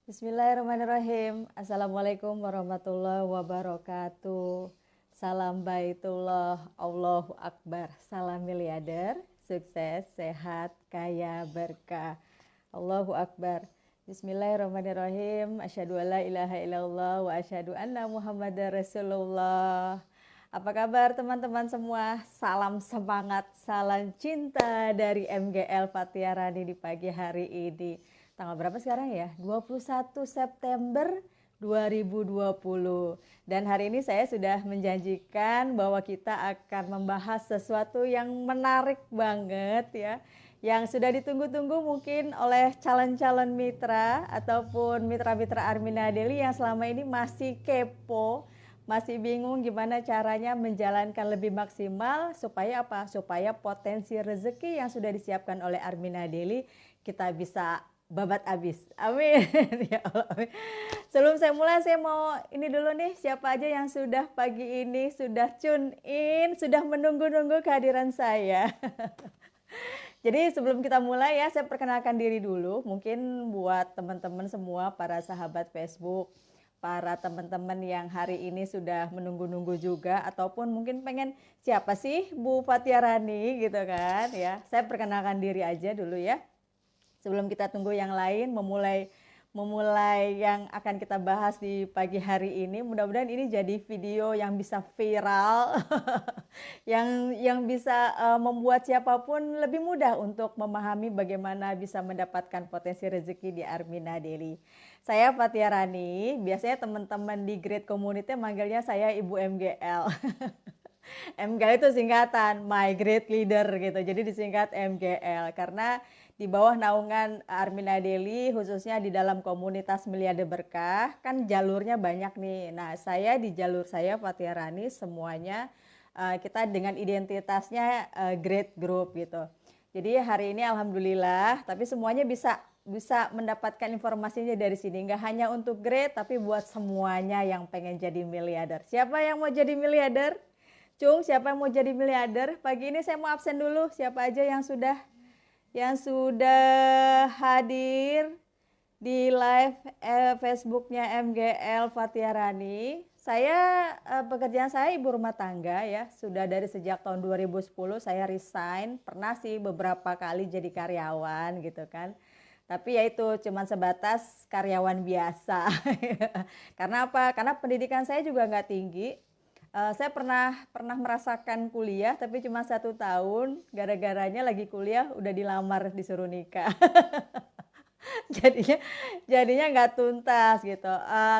Bismillahirrahmanirrahim. Assalamualaikum warahmatullahi wabarakatuh. Salam baitullah, Allahu Akbar. Salam miliarder, sukses, sehat, kaya, berkah. Allahu Akbar. Bismillahirrahmanirrahim. Asyhadu an la ilaha illallah wa asyhadu anna Muhammadar Rasulullah. Apa kabar teman-teman semua? Salam semangat, salam cinta dari MGL Fatiarani di pagi hari ini. Tanggal berapa sekarang ya? 21 September 2020. Dan hari ini saya sudah menjanjikan bahwa kita akan membahas sesuatu yang menarik banget ya. Yang sudah ditunggu-tunggu mungkin oleh calon-calon mitra ataupun mitra-mitra Armina Daily yang selama ini masih kepo, masih bingung gimana caranya menjalankan lebih maksimal supaya apa? Supaya potensi rezeki yang sudah disiapkan oleh Armina Daily kita bisa babat habis. Amin. Ya Allah. Amin. Sebelum saya mulai, saya mau ini dulu nih, siapa aja yang sudah pagi ini sudah tune in, sudah menunggu-nunggu kehadiran saya. Jadi sebelum kita mulai ya, saya perkenalkan diri dulu. Mungkin buat teman-teman semua, para sahabat Facebook, para teman-teman yang hari ini sudah menunggu-nunggu juga, ataupun mungkin pengen siapa sih Bu Fatiarani gitu kan ya. Saya perkenalkan diri aja dulu ya. Sebelum kita tunggu yang lain memulai yang akan kita bahas di pagi hari ini, mudah-mudahan ini jadi video yang bisa viral, yang bisa membuat siapapun lebih mudah untuk memahami bagaimana bisa mendapatkan potensi rezeki di Armina Daily. Saya Fatiarani, biasanya teman-teman di Great Community manggilnya saya Ibu MGL. MGL itu singkatan My Great Leader gitu, jadi disingkat MGL karena di bawah naungan Armina Daily, khususnya di dalam komunitas Miliarder Berkah, kan jalurnya banyak nih. Nah, saya di jalur saya Fatiarani semuanya kita dengan identitasnya Great Group gitu. Jadi hari ini alhamdulillah, tapi semuanya bisa mendapatkan informasinya dari sini. Nggak hanya untuk Great, tapi buat semuanya yang pengen jadi miliarder. Siapa yang mau jadi miliarder? Cung, siapa yang mau jadi miliarder? Pagi ini saya mau absen dulu. Siapa aja yang sudah hadir di live Facebooknya MGL Fatiarani. Saya pekerjaan saya ibu rumah tangga ya, sudah dari sejak tahun 2010 saya resign, pernah sih beberapa kali jadi karyawan gitu kan. Tapi ya itu cuma sebatas karyawan biasa. Karena apa? Karena pendidikan saya juga nggak tinggi. Saya pernah merasakan kuliah tapi cuma 1 tahun, gara-garanya lagi kuliah udah dilamar disuruh nikah. jadinya nggak tuntas gitu.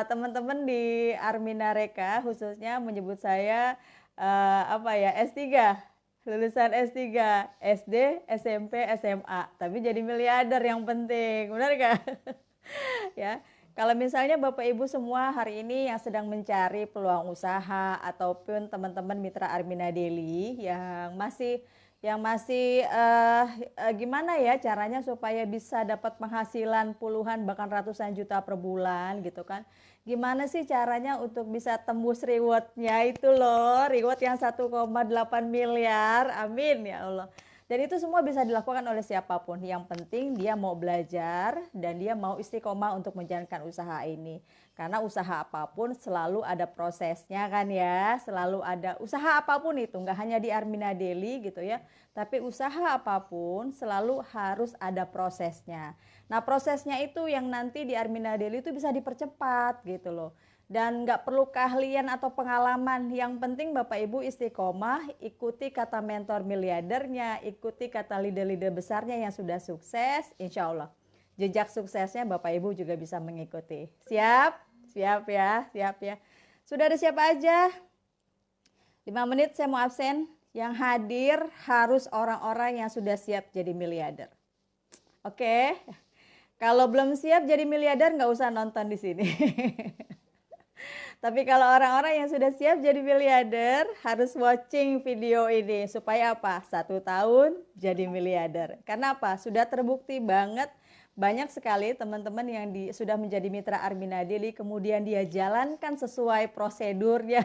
Teman-teman di Armina Reka khususnya menyebut saya S3, lulusan S3, SD, SMP, SMA, tapi jadi miliarder yang penting, benar gak? Ya. Kalau misalnya Bapak Ibu semua hari ini yang sedang mencari peluang usaha ataupun teman-teman mitra Armina Daily yang masih gimana ya caranya supaya bisa dapat penghasilan puluhan bahkan ratusan juta per bulan gitu kan. Gimana sih caranya untuk bisa tembus rewardnya itu loh, reward yang 1,8 miliar, amin ya Allah. Dan itu semua bisa dilakukan oleh siapapun. Yang penting dia mau belajar dan dia mau istiqomah untuk menjalankan usaha ini. Karena usaha apapun selalu ada prosesnya kan ya. Selalu ada usaha apapun itu. Nggak hanya di Armina Daily gitu ya. Tapi usaha apapun selalu harus ada prosesnya. Nah prosesnya itu yang nanti di Armina Daily itu bisa dipercepat gitu loh. Dan nggak perlu keahlian atau pengalaman, yang penting Bapak Ibu istiqomah, ikuti kata mentor miliardernya, ikuti kata leader-leader besarnya yang sudah sukses, insya Allah jejak suksesnya Bapak Ibu juga bisa mengikuti. Siap? Siap ya. Sudah ada siapa aja? 5 menit saya mau absen. Yang hadir harus orang-orang yang sudah siap jadi miliarder. Oke? Kalau belum siap jadi miliarder nggak usah nonton di sini. Tapi kalau orang-orang yang sudah siap jadi miliarder harus watching video ini supaya apa? 1 tahun jadi miliarder. Karena apa? Sudah terbukti banget banyak sekali teman-teman yang sudah menjadi mitra Armina Daily kemudian dia jalankan sesuai prosedurnya,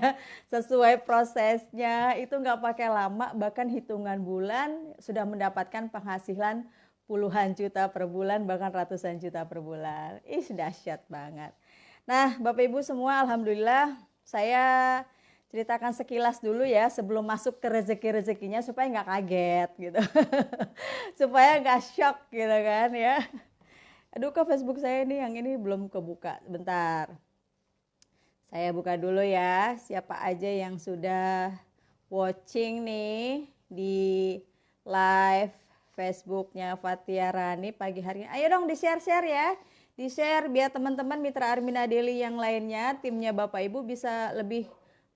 sesuai prosesnya, itu nggak pakai lama, bahkan hitungan bulan sudah mendapatkan penghasilan puluhan juta per bulan, bahkan ratusan juta per bulan. Ih, dahsyat banget. Nah, Bapak Ibu semua, alhamdulillah saya ceritakan sekilas dulu ya sebelum masuk ke rezeki-rezekinya supaya nggak kaget gitu. Supaya nggak shock gitu kan ya. Aduh, kok Facebook saya ini yang ini belum kebuka. Bentar. Saya buka dulu ya, siapa aja yang sudah watching nih di live Facebooknya Fathia Rani pagi hari ini. Ayo dong di-share-share ya. Di-share biar teman-teman mitra Armina Daily yang lainnya, timnya Bapak Ibu bisa lebih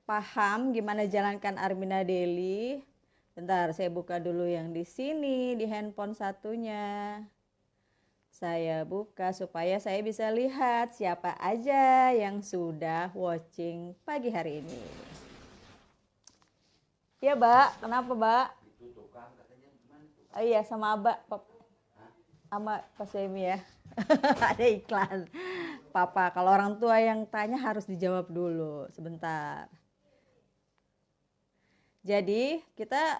paham gimana jalankan Armina Daily. Bentar, saya buka dulu yang di sini, di handphone satunya. Saya buka supaya saya bisa lihat siapa aja yang sudah watching pagi hari ini. Iya, Mbak. Kenapa, Mbak? Oh iya, sama Abah, sama Pak Semi ya. Ada iklan. Papa, kalau orang tua yang tanya harus dijawab dulu. Sebentar. Jadi kita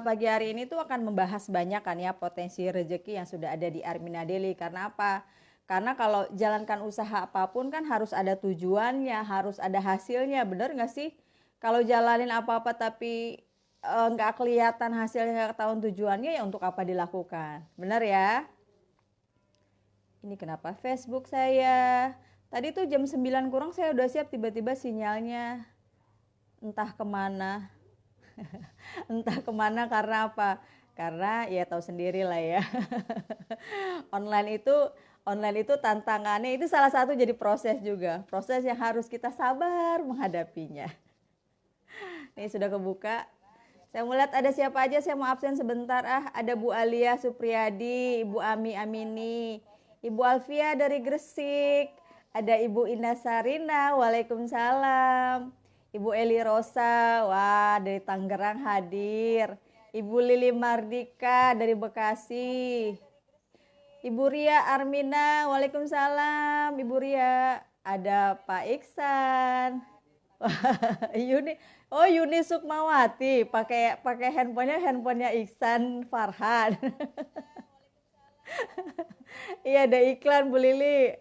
pagi hari ini tuh akan membahas banyak kan ya potensi rezeki yang sudah ada di Armina Daily. Karena apa? Karena kalau jalankan usaha apapun kan harus ada tujuannya, harus ada hasilnya. Bener nggak sih? Kalau jalanin apa-apa tapi nggak kelihatan hasilnya, nggak ketahuan tujuannya, ya untuk apa dilakukan? Bener ya? Ini kenapa Facebook saya? Tadi tuh jam 9 kurang saya udah siap, tiba-tiba sinyalnya entah kemana. Entah kemana karena apa? Karena ya tahu sendiri lah ya. online itu tantangannya itu salah satu jadi proses juga. Proses yang harus kita sabar menghadapinya. Ini sudah kebuka. Saya mau lihat ada siapa aja, saya mau absen sebentar. Ada Bu Alia Supriyadi, Ibu Ami Amini, Ibu Alfia dari Gresik, ada Ibu Indah Sarina, Waalaikumsalam. Ibu Eli Rosa, wah dari Tangerang hadir. Ibu Lili Mardika dari Bekasi. Ibu Ria Armina, Waalaikumsalam. Ibu Ria, ada Pak Iksan. Yuni Sukmawati, pakai handphonenya Iksan Farhan. Iya, ada iklan Bu Lili.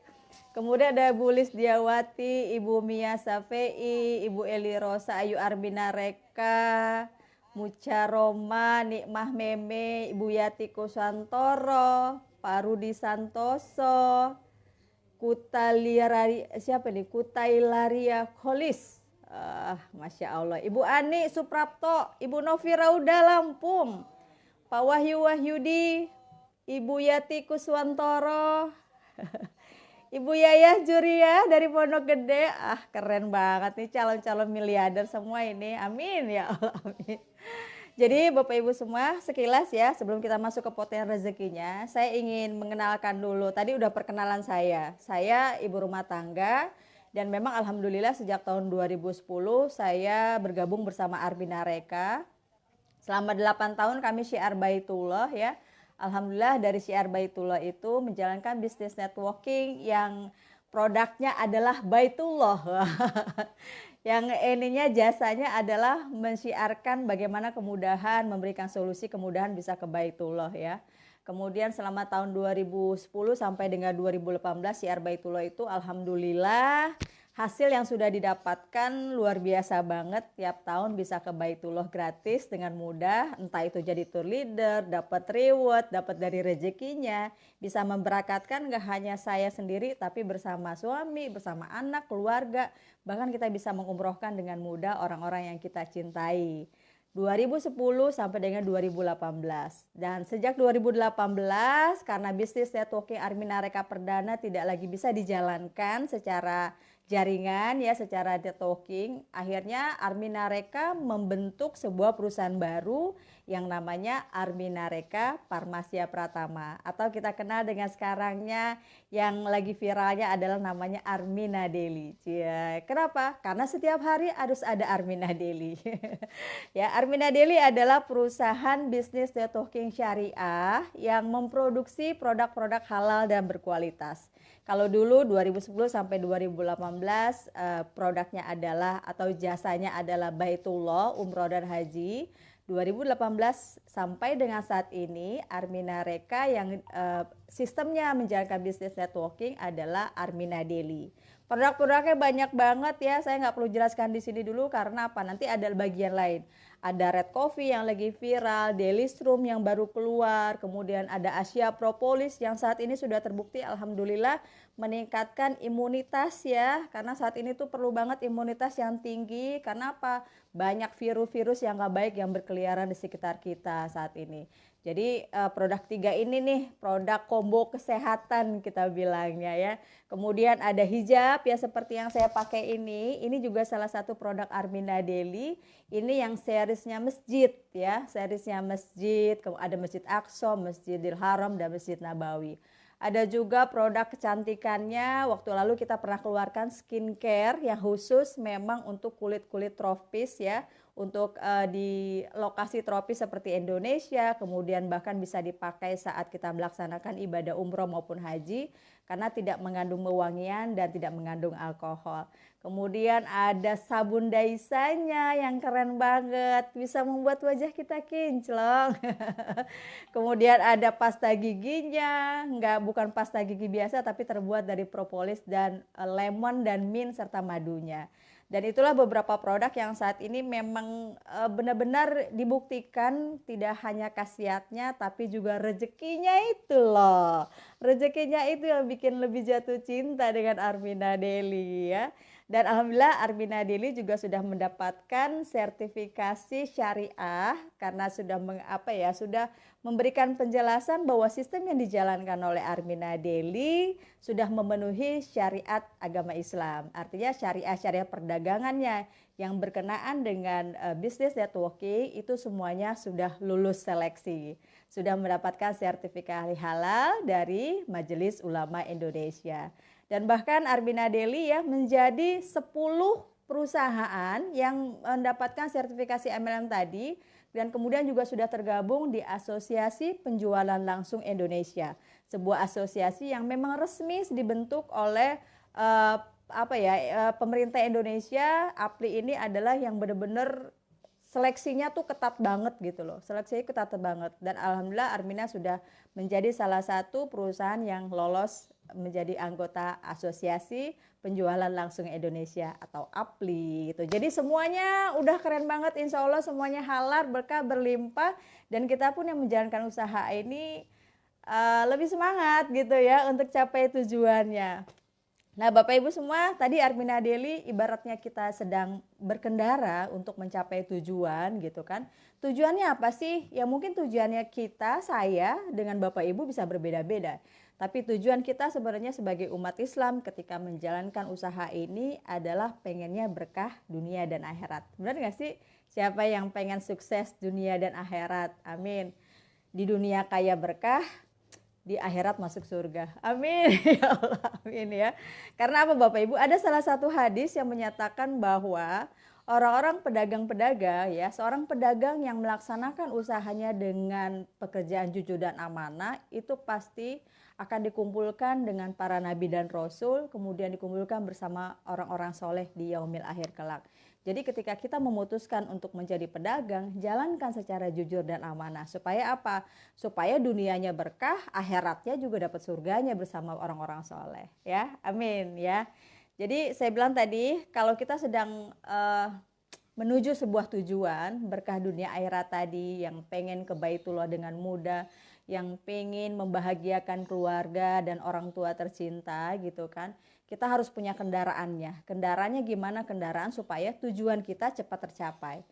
Kemudian ada Bu Lisdiawati, Ibu Mia Safei, Ibu Eli Rosa, Ayu Arbina Reka, Muca Roma, Nikmah Meme, Ibu Yati Kusantoro, Pak Rudi Santoso, Kutailaria Kholis, Masya Allah, Ibu Ani Suprapto, Ibu Novi Rauda Lampung, Pak Wahyu Wahyudi, Ibu Yati Kuswantoro, Ibu Yayah Juria dari Pondok Gede. Keren banget nih calon-calon miliarder semua ini. Amin ya Allah, amin. Jadi Bapak Ibu semua, sekilas ya sebelum kita masuk ke potensi rezekinya, saya ingin mengenalkan dulu. Tadi udah perkenalan saya. Saya ibu rumah tangga dan memang alhamdulillah sejak tahun 2010 saya bergabung bersama Armina Reka. Selama 8 tahun kami syiar Baitullah ya. Alhamdulillah dari syiar Baitullah itu menjalankan bisnis networking yang produknya adalah Baitullah. Yang ininya jasanya adalah mensyiarkan bagaimana kemudahan, memberikan solusi kemudahan bisa ke Baitullah ya. Kemudian selama tahun 2010 sampai dengan 2018 syiar Baitullah itu alhamdulillah hasil yang sudah didapatkan luar biasa banget. Tiap tahun bisa ke Baitullah gratis dengan mudah. Entah itu jadi tour leader, dapat reward, dapat dari rezekinya. Bisa memberakatkan gak hanya saya sendiri tapi bersama suami, bersama anak, keluarga. Bahkan kita bisa mengumrohkan dengan mudah orang-orang yang kita cintai. 2010 sampai dengan 2018. Dan sejak 2018 karena bisnis networking Armina Reka Perdana tidak lagi bisa dijalankan secara jaringan ya, secara networking, akhirnya Armina Reka membentuk sebuah perusahaan baru yang namanya Armina Reka Farmasia Pratama, atau kita kenal dengan sekarangnya yang lagi viralnya adalah namanya Armina Daily. Ya, kenapa? Karena setiap hari harus ada Armina Daily. Ya, Armina Daily adalah perusahaan bisnis networking syariah yang memproduksi produk-produk halal dan berkualitas. Kalau dulu 2010 sampai 2018 produknya adalah atau jasanya adalah Baitullah, umroh dan haji. 2018 sampai dengan saat ini Armina Reka yang sistemnya menjalankan bisnis networking adalah Armina Daily. Produk-produknya banyak banget ya, saya nggak perlu jelaskan di sini dulu karena apa, nanti ada bagian lain. Ada Red Coffee yang lagi viral, Daily Strom yang baru keluar, kemudian ada Asia Propolis yang saat ini sudah terbukti alhamdulillah meningkatkan imunitas ya, karena saat ini tuh perlu banget imunitas yang tinggi, karena apa? Banyak virus-virus yang nggak baik yang berkeliaran di sekitar kita saat ini. Jadi produk 3 ini nih produk combo kesehatan kita bilangnya ya. Kemudian ada hijab ya seperti yang saya pakai ini. Ini juga salah satu produk Armina Daily. Ini yang seriesnya masjid ya. Seriesnya masjid, ada Masjid Aqsa, Masjidil Haram dan Masjid Nabawi. Ada juga produk kecantikannya, waktu lalu kita pernah keluarkan skincare yang khusus memang untuk kulit-kulit tropis ya, untuk di lokasi tropis seperti Indonesia, kemudian bahkan bisa dipakai saat kita melaksanakan ibadah umroh maupun haji karena tidak mengandung wewangian dan tidak mengandung alkohol. Kemudian ada sabun Daisanya yang keren banget, bisa membuat wajah kita kinclong. Kemudian ada pasta giginya, bukan pasta gigi biasa tapi terbuat dari propolis dan lemon dan mint serta madunya. Dan itulah beberapa produk yang saat ini memang benar-benar dibuktikan tidak hanya khasiatnya tapi juga rezekinya itu loh. Rezekinya itu yang bikin lebih jatuh cinta dengan Armina Daily ya. Dan alhamdulillah Armina Daily juga sudah mendapatkan sertifikasi syariah karena sudah sudah memberikan penjelasan bahwa sistem yang dijalankan oleh Armina Daily sudah memenuhi syariat agama Islam. Artinya syariah perdagangannya yang berkenaan dengan bisnis networking itu semuanya sudah lulus seleksi. Sudah mendapatkan sertifikasi halal dari Majelis Ulama Indonesia. Dan bahkan Armina Daily ya menjadi 10 perusahaan yang mendapatkan sertifikasi MLM tadi dan kemudian juga sudah tergabung di Asosiasi Penjualan Langsung Indonesia. Sebuah asosiasi yang memang resmi dibentuk oleh pemerintah Indonesia. APLI ini adalah yang benar-benar seleksinya tuh ketat banget gitu loh. Seleksinya ketat banget dan alhamdulillah Armina sudah menjadi salah satu perusahaan yang lolos menjadi anggota Asosiasi Penjualan Langsung Indonesia atau APLI gitu. Jadi semuanya udah keren banget, insya Allah semuanya halal, berkah berlimpah dan kita pun yang menjalankan usaha ini lebih semangat gitu ya untuk capai tujuannya. Nah Bapak Ibu semua, tadi Armina Daily ibaratnya kita sedang berkendara untuk mencapai tujuan gitu kan. Tujuannya apa sih? Ya mungkin tujuannya saya dengan Bapak Ibu bisa berbeda-beda. Tapi tujuan kita sebenarnya sebagai umat Islam ketika menjalankan usaha ini adalah pengennya berkah dunia dan akhirat. Benar gak sih? Siapa yang pengen sukses dunia dan akhirat? Amin. Di dunia kaya berkah, di akhirat masuk surga. Amin. Ya Allah, amin ya. Karena apa Bapak Ibu? Ada salah satu hadis yang menyatakan bahwa orang-orang pedagang-pedagang ya, seorang pedagang yang melaksanakan usahanya dengan pekerjaan jujur dan amanah itu pasti akan dikumpulkan dengan para nabi dan rasul, kemudian dikumpulkan bersama orang-orang soleh di yaumil akhir kelak. Jadi ketika kita memutuskan untuk menjadi pedagang, jalankan secara jujur dan amanah. Supaya apa? Supaya dunianya berkah, akhiratnya juga dapat surganya bersama orang-orang soleh. Ya, amin ya. Jadi saya bilang tadi, kalau kita sedang menuju sebuah tujuan, berkah dunia akhirat tadi, yang pengen ke Baitullah dengan mudah, yang pengen membahagiakan keluarga dan orang tua tercinta gitu kan. Kita harus punya kendaraannya. Kendaraannya gimana? Kendaraan supaya tujuan kita cepat tercapai.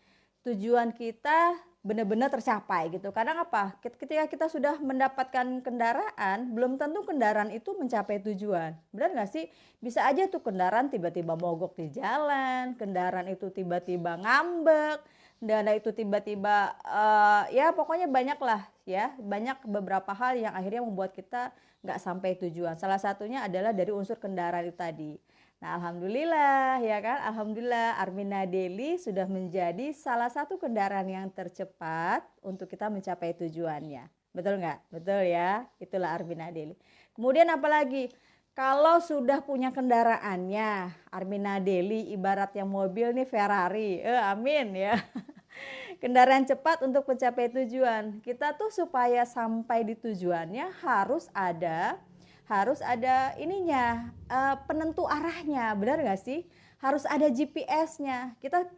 Tujuan kita benar-benar tercapai gitu. Kadang apa? Ketika kita sudah mendapatkan kendaraan, belum tentu kendaraan itu mencapai tujuan. Benar nggak sih? Bisa aja tuh kendaraan tiba-tiba mogok di jalan, kendaraan itu tiba-tiba ngambek, kendaraan itu tiba-tiba ya pokoknya banyak lah ya. Banyak beberapa hal yang akhirnya membuat kita nggak sampai tujuan. Salah satunya adalah dari unsur kendaraan itu tadi. Nah alhamdulillah ya kan, alhamdulillah Armina Daily sudah menjadi salah satu kendaraan yang tercepat untuk kita mencapai tujuannya. Betul nggak? Betul ya, itulah Armina Daily. Kemudian apalagi? Kalau sudah punya kendaraannya, Armina Daily ibaratnya mobil nih Ferrari, amin ya. Kendaraan cepat untuk mencapai tujuan. Kita tuh supaya sampai di tujuannya harus ada ininya, penentu arahnya, benar nggak sih? Harus ada GPS-nya. Kita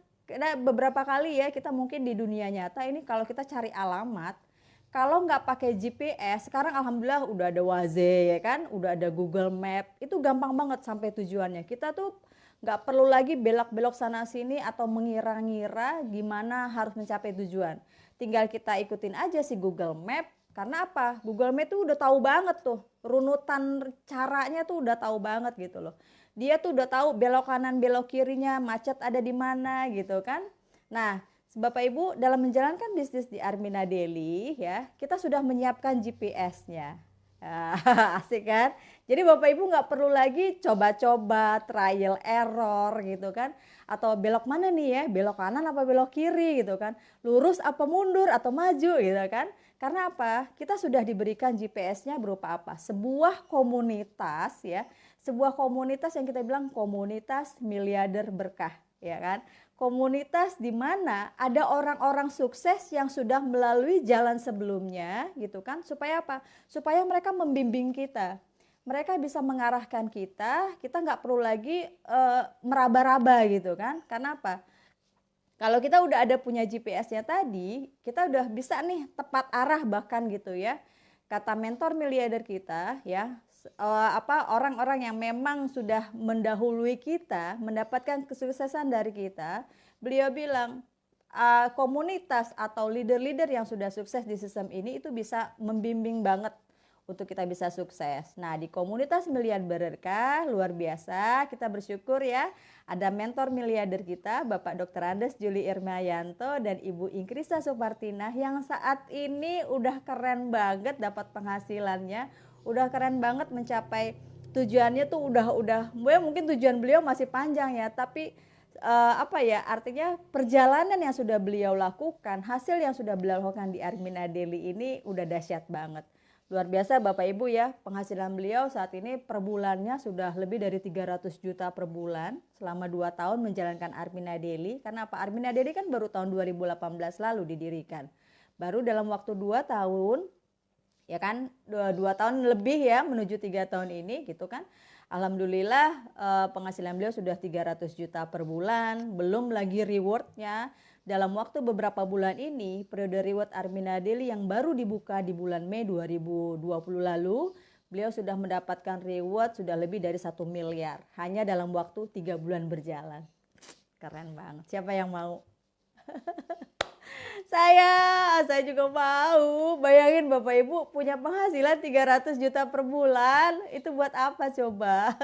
beberapa kali ya, kita mungkin di dunia nyata ini kalau kita cari alamat, kalau nggak pakai GPS, sekarang alhamdulillah udah ada Waze ya kan, udah ada Google Map, itu gampang banget sampai tujuannya. Kita tuh nggak perlu lagi belok-belok sana sini atau mengira-ngira gimana harus mencapai tujuan. Tinggal kita ikutin aja si Google Map. Karena apa? Google Map tuh udah tahu banget tuh, runutan caranya tuh udah tahu banget gitu loh. Dia tuh udah tahu belok kanan, belok kirinya, macet ada di mana gitu kan. Nah, Bapak Ibu dalam menjalankan bisnis di Armina Daily ya, kita sudah menyiapkan GPS-nya. Asik kan? Jadi Bapak Ibu nggak perlu lagi coba-coba trial error gitu kan, atau belok mana nih ya, belok kanan apa belok kiri gitu kan, lurus apa mundur atau maju gitu kan. Karena apa? Kita sudah diberikan GPS-nya berupa apa? Sebuah komunitas ya, sebuah komunitas yang kita bilang komunitas miliarder berkah ya kan. Komunitas di mana ada orang-orang sukses yang sudah melalui jalan sebelumnya gitu kan, supaya apa? Supaya mereka membimbing kita, mereka bisa mengarahkan kita nggak perlu lagi meraba-raba gitu kan. Karena apa? Kalau kita udah ada punya GPS-nya tadi, kita udah bisa nih tepat arah bahkan gitu ya. Kata mentor miliarder kita ya, orang-orang yang memang sudah mendahului kita, mendapatkan kesuksesan dari kita, beliau bilang komunitas atau leader-leader yang sudah sukses di sistem ini itu bisa membimbing banget untuk kita bisa sukses. Nah, di komunitas miliarder berkah luar biasa, kita bersyukur ya ada mentor miliarder kita Bapak Dr. Andes Juli Irmayanto dan Ibu Ingkrisa Supartina yang saat ini udah keren banget dapat penghasilannya, udah keren banget mencapai tujuannya tuh udah mungkin tujuan beliau masih panjang ya, tapi artinya perjalanan yang sudah beliau lakukan, hasil yang sudah beliau lakukan di Armina Daily ini udah dahsyat banget. Luar biasa Bapak Ibu ya, penghasilan beliau saat ini per bulannya sudah lebih dari 300 juta per bulan selama 2 tahun menjalankan Armina Daily. Karena apa? Armina Daily kan baru tahun 2018 lalu didirikan. Baru dalam waktu 2 tahun, ya kan, 2 tahun lebih ya menuju 3 tahun ini gitu kan. Alhamdulillah penghasilan beliau sudah 300 juta per bulan, belum lagi rewardnya. Dalam waktu beberapa bulan ini, periode reward Armina Daily yang baru dibuka di bulan Mei 2020 lalu, beliau sudah mendapatkan reward sudah lebih dari 1 miliar. Hanya dalam waktu 3 bulan berjalan. Keren banget. Siapa yang mau? Saya juga mau. Bayangin Bapak Ibu punya penghasilan 300 juta per bulan. Itu buat apa coba?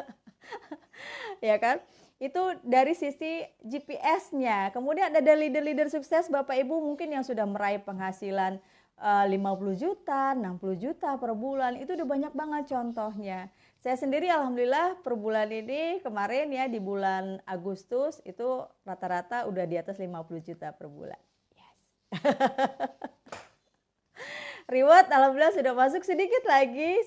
Ya kan? Itu dari sisi GPS-nya. Kemudian ada leader-leader sukses Bapak Ibu mungkin yang sudah meraih penghasilan 50 juta, 60 juta per bulan. Itu udah banyak banget contohnya. Saya sendiri alhamdulillah per bulan ini kemarin ya di bulan Agustus itu rata-rata udah di atas 50 juta per bulan. Yes. Reward alhamdulillah sudah masuk sedikit lagi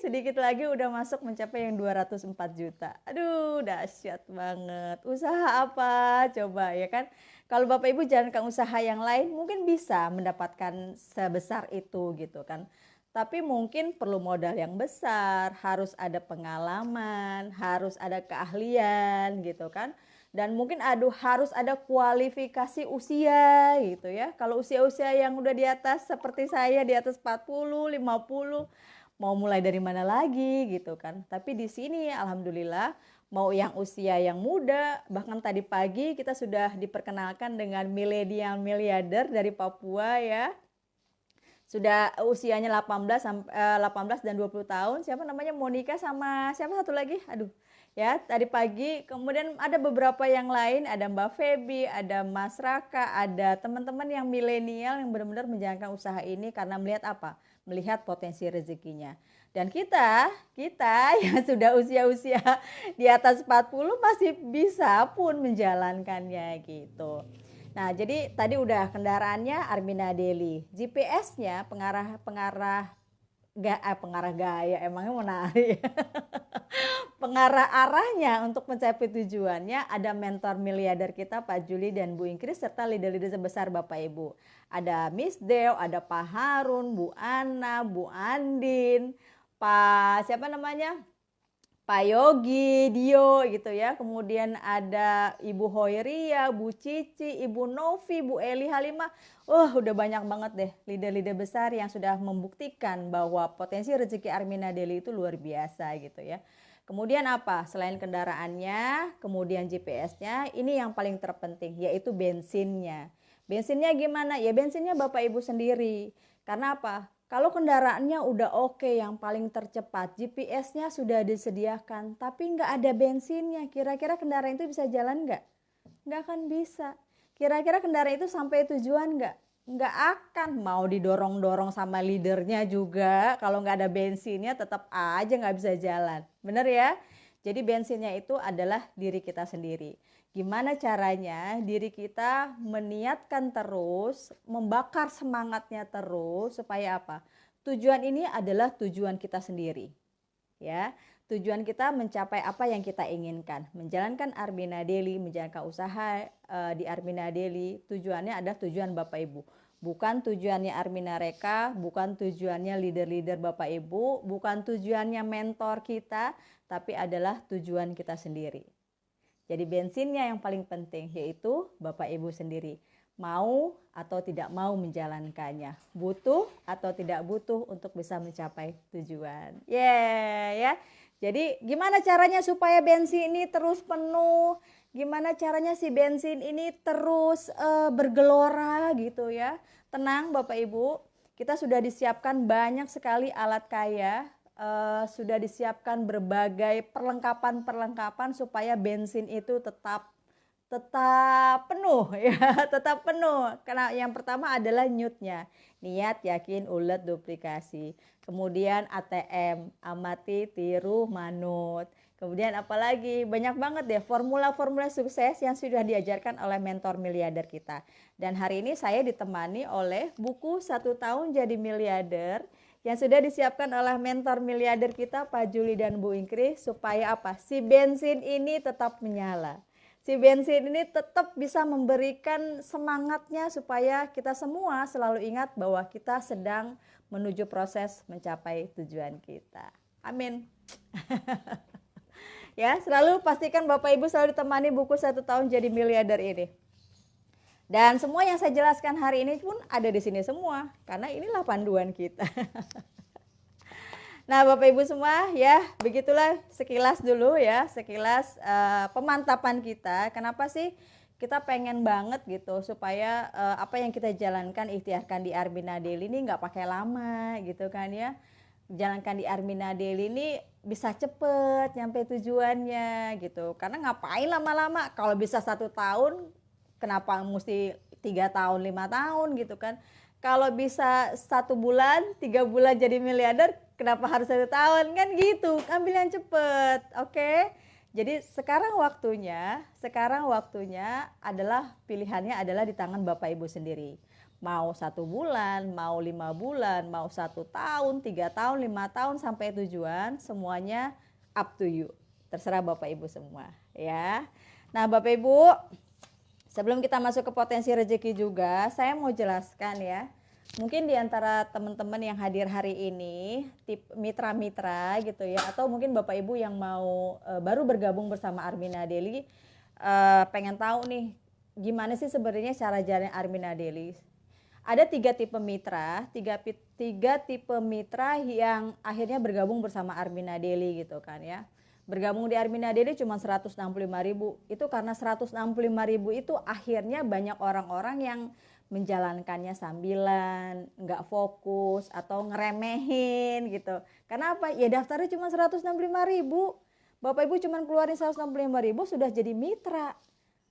udah masuk mencapai yang 204 juta. Aduh, dahsyat banget. Usaha apa? Coba ya kan. Kalau Bapak Ibu jalankan usaha yang lain mungkin bisa mendapatkan sebesar itu gitu kan. Tapi mungkin perlu modal yang besar, harus ada pengalaman, harus ada keahlian gitu kan. Dan mungkin harus ada kualifikasi usia gitu ya. Kalau usia-usia yang udah di atas seperti saya di atas 40, 50 mau mulai dari mana lagi gitu kan. Tapi di sini alhamdulillah mau yang usia yang muda, bahkan tadi pagi kita sudah diperkenalkan dengan milenial miliarder dari Papua ya. Sudah usianya 18 dan 20 tahun. Siapa namanya? Monica sama siapa satu lagi? Aduh. Ya, tadi pagi. Kemudian ada beberapa yang lain, ada Mbak Feby, ada Mas Raka, ada teman-teman yang milenial yang benar-benar menjalankan usaha ini karena melihat apa? Melihat potensi rezekinya. Dan kita yang sudah usia-usia di atas 40 masih bisa pun menjalankannya gitu. Nah, jadi tadi udah kendaraannya Armina Daily. GPS-nya pengarah gaya emangnya menarik. Pengarah-arahnya untuk mencapai tujuannya ada mentor miliarder kita Pak Juli dan Bu Ingkris serta leader-leader sebesar Bapak Ibu. Ada Miss Dew, ada Pak Harun, Bu Ana, Bu Andin, Pak siapa namanya? Pak Yogi, Dio gitu ya. Kemudian ada Ibu Hoiria, Bu Cici, Ibu Novi, Bu Eli Halimah. Udah banyak banget deh leader-leader besar yang sudah membuktikan bahwa potensi rezeki Armina Deli itu luar biasa gitu ya. Kemudian apa? Selain kendaraannya, kemudian GPS-nya, ini yang paling terpenting yaitu bensinnya. Bensinnya gimana? Ya bensinnya Bapak Ibu sendiri. Karena apa? Kalau kendaraannya udah oke, yang paling tercepat, GPS-nya sudah disediakan, tapi nggak ada bensinnya, kira-kira kendaraan itu bisa jalan nggak? Nggak akan bisa. Kira-kira kendaraan itu sampai tujuan nggak? Nggak akan. Mau didorong-dorong sama leadernya juga, kalau nggak ada bensinnya tetap aja nggak bisa jalan. Bener ya? Jadi bensinnya itu adalah diri kita sendiri. Gimana caranya diri kita meniatkan terus, membakar semangatnya terus supaya apa? Tujuan ini adalah tujuan kita sendiri. Ya, tujuan kita mencapai apa yang kita inginkan, menjalankan Armina Daily, menjalankan usaha di Armina Daily. Tujuannya adalah tujuan Bapak Ibu, bukan tujuannya Armina Reka, bukan tujuannya leader-leader Bapak Ibu, bukan tujuannya mentor kita, tapi adalah tujuan kita sendiri. Jadi bensinnya yang paling penting yaitu Bapak Ibu sendiri. Mau atau tidak mau menjalankannya. Butuh atau tidak butuh untuk bisa mencapai tujuan. Ya. Jadi gimana caranya supaya bensin ini terus penuh? Gimana caranya si bensin ini terus bergelora gitu ya? Tenang Bapak Ibu, kita sudah disiapkan banyak sekali alat kaya. Sudah disiapkan berbagai perlengkapan supaya bensin itu tetap penuh ya, tetap penuh. Karena yang pertama adalah NYUT-nya, niat, yakin, ulet, duplikasi. Kemudian ATM, amati, tiru, manut. Kemudian apalagi banyak banget deh formula-formula sukses yang sudah diajarkan oleh mentor miliarder kita. Dan hari ini saya ditemani oleh buku 1 tahun jadi miliarder yang sudah disiapkan oleh mentor miliarder kita Pak Juli dan Bu Ingkris supaya apa? Si bensin ini tetap menyala. Si bensin ini tetap bisa memberikan semangatnya supaya kita semua selalu ingat bahwa kita sedang menuju proses mencapai tujuan kita. Amin. Ya, selalu pastikan Bapak Ibu selalu ditemani buku 1 tahun jadi miliarder ini. Dan semua yang saya jelaskan hari ini pun ada di sini semua, karena inilah panduan kita. Nah Bapak Ibu semua ya, begitulah sekilas dulu ya, sekilas pemantapan kita. Kenapa sih kita pengen banget gitu supaya apa yang kita jalankan, ikhtiarkan di Armina Daily ini nggak pakai lama gitu kan ya. Jalankan di Armina Daily ini bisa cepet nyampe tujuannya gitu. Karena ngapain lama-lama, kalau bisa 1 tahun kenapa mesti 3 tahun 5 tahun gitu kan. Kalau bisa 1 bulan 3 bulan jadi miliarder, kenapa harus 1 tahun kan gitu. Ambil yang cepet, oke. Jadi sekarang waktunya adalah pilihannya adalah di tangan Bapak Ibu sendiri. Mau 1 bulan, mau 5 bulan, mau 1 tahun, 3 tahun, 5 tahun sampai tujuan, semuanya up to you. Terserah Bapak Ibu semua ya. Nah Bapak Ibu, sebelum kita masuk ke potensi rezeki juga, saya mau jelaskan ya. Mungkin di antara teman-teman yang hadir hari ini, mitra-mitra gitu ya, atau mungkin Bapak Ibu yang mau baru bergabung bersama Armina Daily, pengen tahu nih, gimana sih sebenarnya cara jalan Armina Daily. Ada 3 tipe mitra, 3 tipe mitra yang akhirnya bergabung bersama Armina Daily gitu kan ya. Bergabung di Armina Daily cuma 165.000. Itu karena 165.000 itu akhirnya banyak orang-orang yang menjalankannya sambilan, nggak fokus atau ngeremehin gitu. Karena apa? Ya daftarnya cuma 165.000. Bapak Ibu cuma keluarin 165.000 sudah jadi mitra.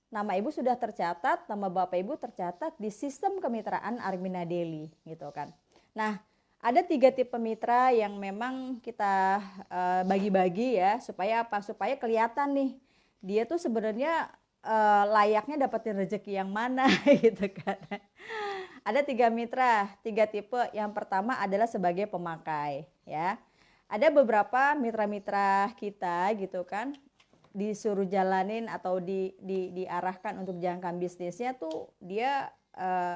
Nama Ibu sudah tercatat, nama Bapak Ibu tercatat di sistem kemitraan Armina Daily gitu kan. Nah, ada 3 tipe mitra yang memang kita bagi-bagi ya, supaya apa? Supaya kelihatan nih, dia tuh sebenarnya layaknya dapetin rezeki yang mana gitu kan. Ada 3 mitra, 3 tipe. Yang pertama adalah sebagai pemakai ya. ada beberapa mitra-mitra kita gitu kan, disuruh jalanin atau diarahkan untuk jangkaan bisnisnya tuh dia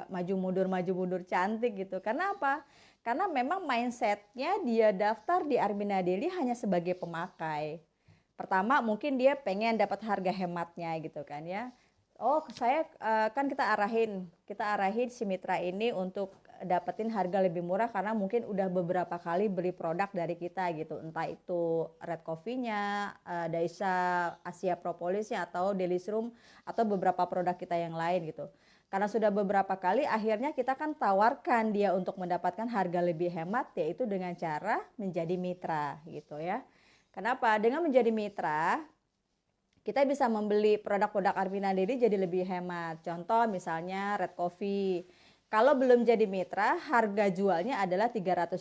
maju mundur cantik gitu. Karena apa? Karena memang mindsetnya dia daftar di Armina Daily hanya sebagai pemakai. Pertama mungkin dia pengen dapat harga hematnya gitu kan ya. Oh saya kan kita arahin si mitra ini untuk dapetin harga lebih murah karena mungkin udah beberapa kali beli produk dari kita gitu, entah itu Red Coffee-nya, Daisha Asia Propolisnya atau Delish Room atau beberapa produk kita yang lain gitu. Karena sudah beberapa kali akhirnya kita kan tawarkan dia untuk mendapatkan harga lebih hemat, yaitu dengan cara menjadi mitra gitu ya. Kenapa? Dengan menjadi mitra kita bisa membeli produk-produk Armina Daily jadi lebih hemat. Contoh misalnya Red Coffee. Kalau belum jadi mitra, harga jualnya adalah 300.000.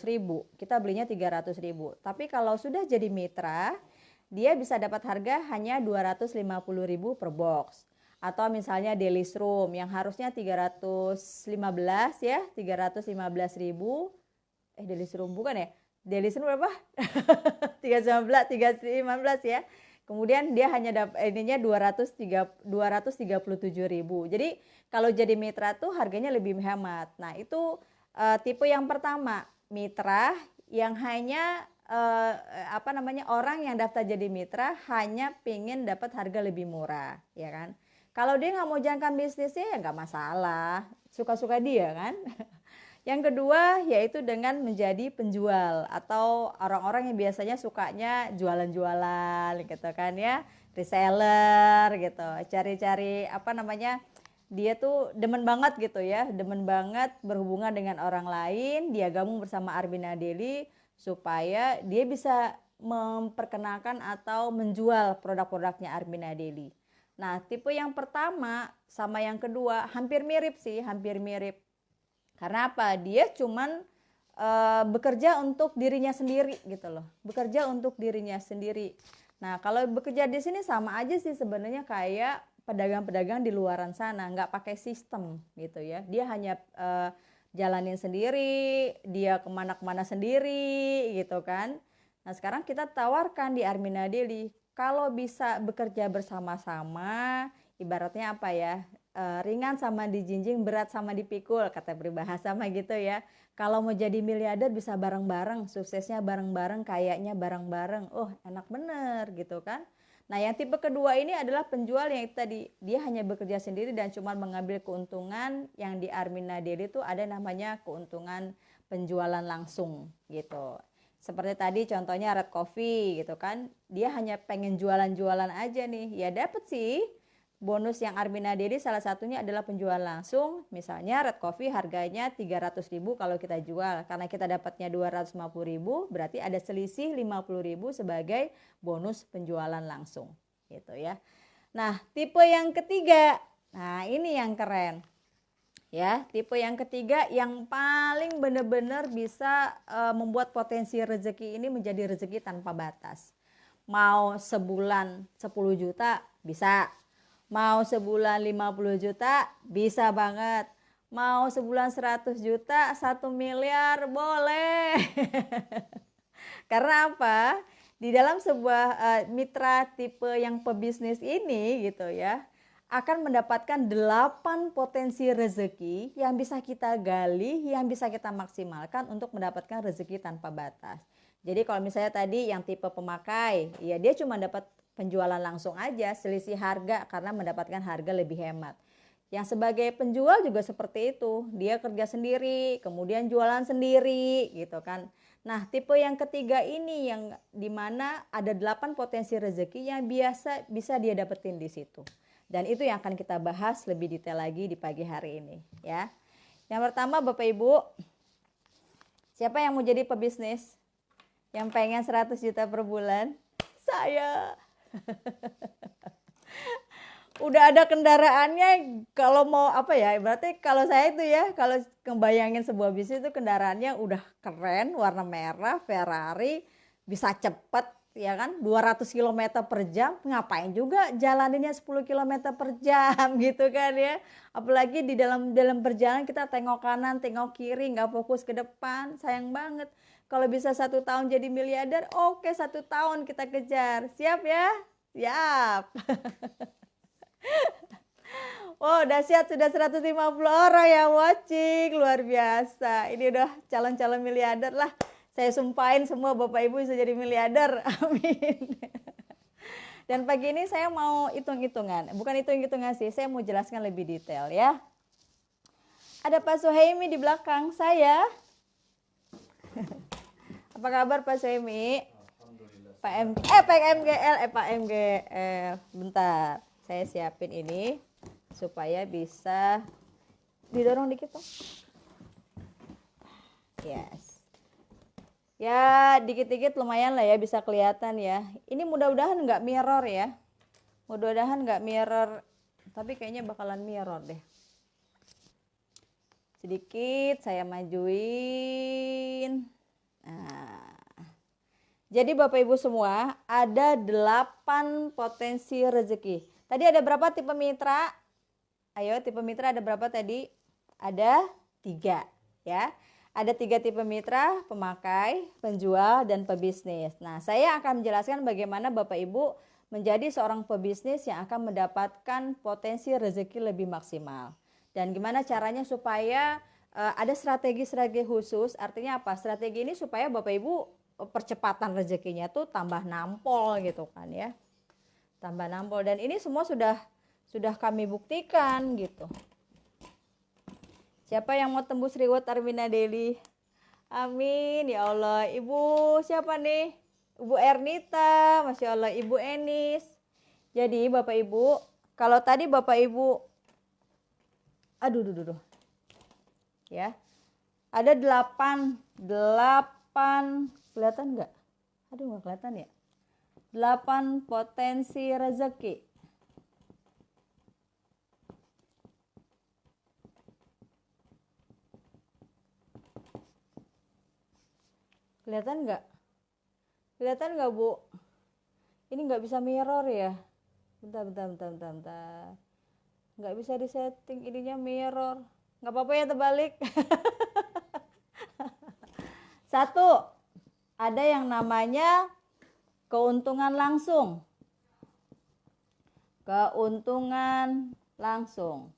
Kita belinya 300.000. Tapi kalau sudah jadi mitra, dia bisa dapat harga hanya 250.000 per box. Atau misalnya Delish Room yang harusnya 315 ya, 315.000. Delish Room bukan ya? Delish Room berapa? 315 ya. Kemudian dia hanya dapat ininya 237.000. Jadi kalau jadi mitra tuh harganya lebih hemat. Nah, itu tipe yang pertama, mitra yang hanya orang yang daftar jadi mitra hanya pengen dapat harga lebih murah, ya kan? Kalau dia nggak mau jangka bisnisnya ya nggak masalah, suka-suka dia kan. Yang kedua yaitu dengan menjadi penjual atau orang-orang yang biasanya sukanya jualan-jualan gitu kan ya, reseller gitu, cari-cari dia tuh demen banget gitu ya, demen banget berhubungan dengan orang lain, dia gabung bersama Armina Daily supaya dia bisa memperkenalkan atau menjual produk-produknya Armina Daily. Nah, tipe yang pertama sama yang kedua hampir mirip. Karena apa? Dia cuman bekerja untuk dirinya sendiri gitu loh. Bekerja untuk dirinya sendiri. Nah, kalau bekerja di sini sama aja sih sebenarnya kayak pedagang-pedagang di luaran sana, nggak pakai sistem gitu ya. Dia hanya jalanin sendiri, dia kemana-kemana sendiri gitu kan. Nah, sekarang kita tawarkan di Armina Daily, kalau bisa bekerja bersama-sama, ibaratnya apa ya? Ringan sama dijinjing, berat sama dipikul, kata peribahasa mah gitu ya. Kalau mau jadi miliarder bisa bareng-bareng, suksesnya bareng-bareng, kayaknya bareng-bareng. Oh, enak bener gitu kan. Nah, yang tipe kedua ini adalah penjual yang tadi, dia hanya bekerja sendiri dan cuma mengambil keuntungan. Yang di Armina Daily itu ada namanya keuntungan penjualan langsung gitu. Seperti tadi contohnya Red Coffee gitu kan, dia hanya pengen jualan-jualan aja nih, ya dapat sih. Bonus yang Armina Daily salah satunya adalah penjualan langsung. Misalnya Red Coffee harganya 300.000 kalau kita jual. Karena kita dapatnya 250.000, berarti ada selisih 50.000 sebagai bonus penjualan langsung. Gitu ya. Nah, tipe yang ketiga. Nah, ini yang keren. Ya, tipe yang ketiga yang paling benar-benar bisa membuat potensi rezeki ini menjadi rezeki tanpa batas. Mau sebulan 10 juta bisa. Mau sebulan 50 juta bisa banget. Mau sebulan 100 juta, 1 miliar boleh. Karena apa? Di dalam sebuah mitra tipe yang pebisnis ini gitu ya, akan mendapatkan 8 potensi rezeki yang bisa kita gali, yang bisa kita maksimalkan untuk mendapatkan rezeki tanpa batas. Jadi kalau misalnya tadi yang tipe pemakai, ya dia cuma dapat penjualan langsung aja, selisih harga karena mendapatkan harga lebih hemat. Yang sebagai penjual juga seperti itu, dia kerja sendiri, kemudian jualan sendiri gitu kan. Nah, tipe yang ketiga ini yang dimana ada 8 potensi rezeki yang biasa bisa dia dapetin di situ. Dan itu yang akan kita bahas lebih detail lagi di pagi hari ini ya. Yang pertama Bapak Ibu, siapa yang mau jadi pebisnis? Yang pengen 100 juta per bulan? Saya. Udah ada kendaraannya, kalau mau berarti kalau saya itu ya, kalau ngebayangin sebuah bisnis itu kendaraannya udah keren, warna merah, Ferrari, bisa cepet ya kan, 200 km per jam, ngapain juga jalaninnya 10 km per jam gitu kan ya. Apalagi di dalam perjalanan kita tengok kanan, tengok kiri, nggak fokus ke depan, sayang banget. Kalau bisa 1 tahun jadi miliarder, oke 1 tahun kita kejar. Siap ya? Siap. Oh, dahsyat sudah 150 orang yang watching. Luar biasa. Ini udah calon-calon miliarder lah. Saya sumpahin semua Bapak Ibu bisa jadi miliarder. Amin. Dan pagi ini saya mau hitung-hitungan. Bukan hitung-hitungan sih, saya mau jelaskan lebih detail ya. Ada Pak Suhaimi di belakang saya. Apa kabar Pak Suhaimi? Pak MGL. Bentar, saya siapin ini supaya bisa didorong dikit dong. Yes. Ya dikit-dikit lumayan lah ya, bisa kelihatan ya. Ini mudah-mudahan nggak mirror ya. Mudah-mudahan nggak mirror, tapi kayaknya bakalan mirror deh. Sedikit saya majuin. Nah, jadi Bapak Ibu semua, ada 8 potensi rezeki. Tadi ada berapa tipe mitra? Ayo, tipe mitra ada berapa tadi? Ada 3 ya. Ada 3 tipe mitra, pemakai, penjual, dan pebisnis. Nah, saya akan menjelaskan bagaimana Bapak Ibu menjadi seorang pebisnis yang akan mendapatkan potensi rezeki lebih maksimal. Dan gimana caranya supaya ada strategi-strategi khusus. Artinya apa? Strategi ini supaya Bapak Ibu percepatan rezekinya tuh tambah nampol gitu kan ya. Tambah nampol, dan ini semua sudah kami buktikan gitu. Siapa yang mau tembus reward Armina Daily? Amin ya Allah. Ibu siapa nih? Ibu Ernita, Masya Allah. Ibu Enis. Jadi Bapak Ibu, kalau tadi Bapak Ibu, aduh. Ya, ada 8, kelihatan nggak? Aduh nggak kelihatan ya. 8 potensi rezeki. Kelihatan nggak? Kelihatan nggak Bu? Ini nggak bisa mirror ya. Bentar. Nggak bisa disetting ininya mirror. Nggak apa-apa ya terbalik. 1, ada yang namanya keuntungan langsung. Keuntungan langsung.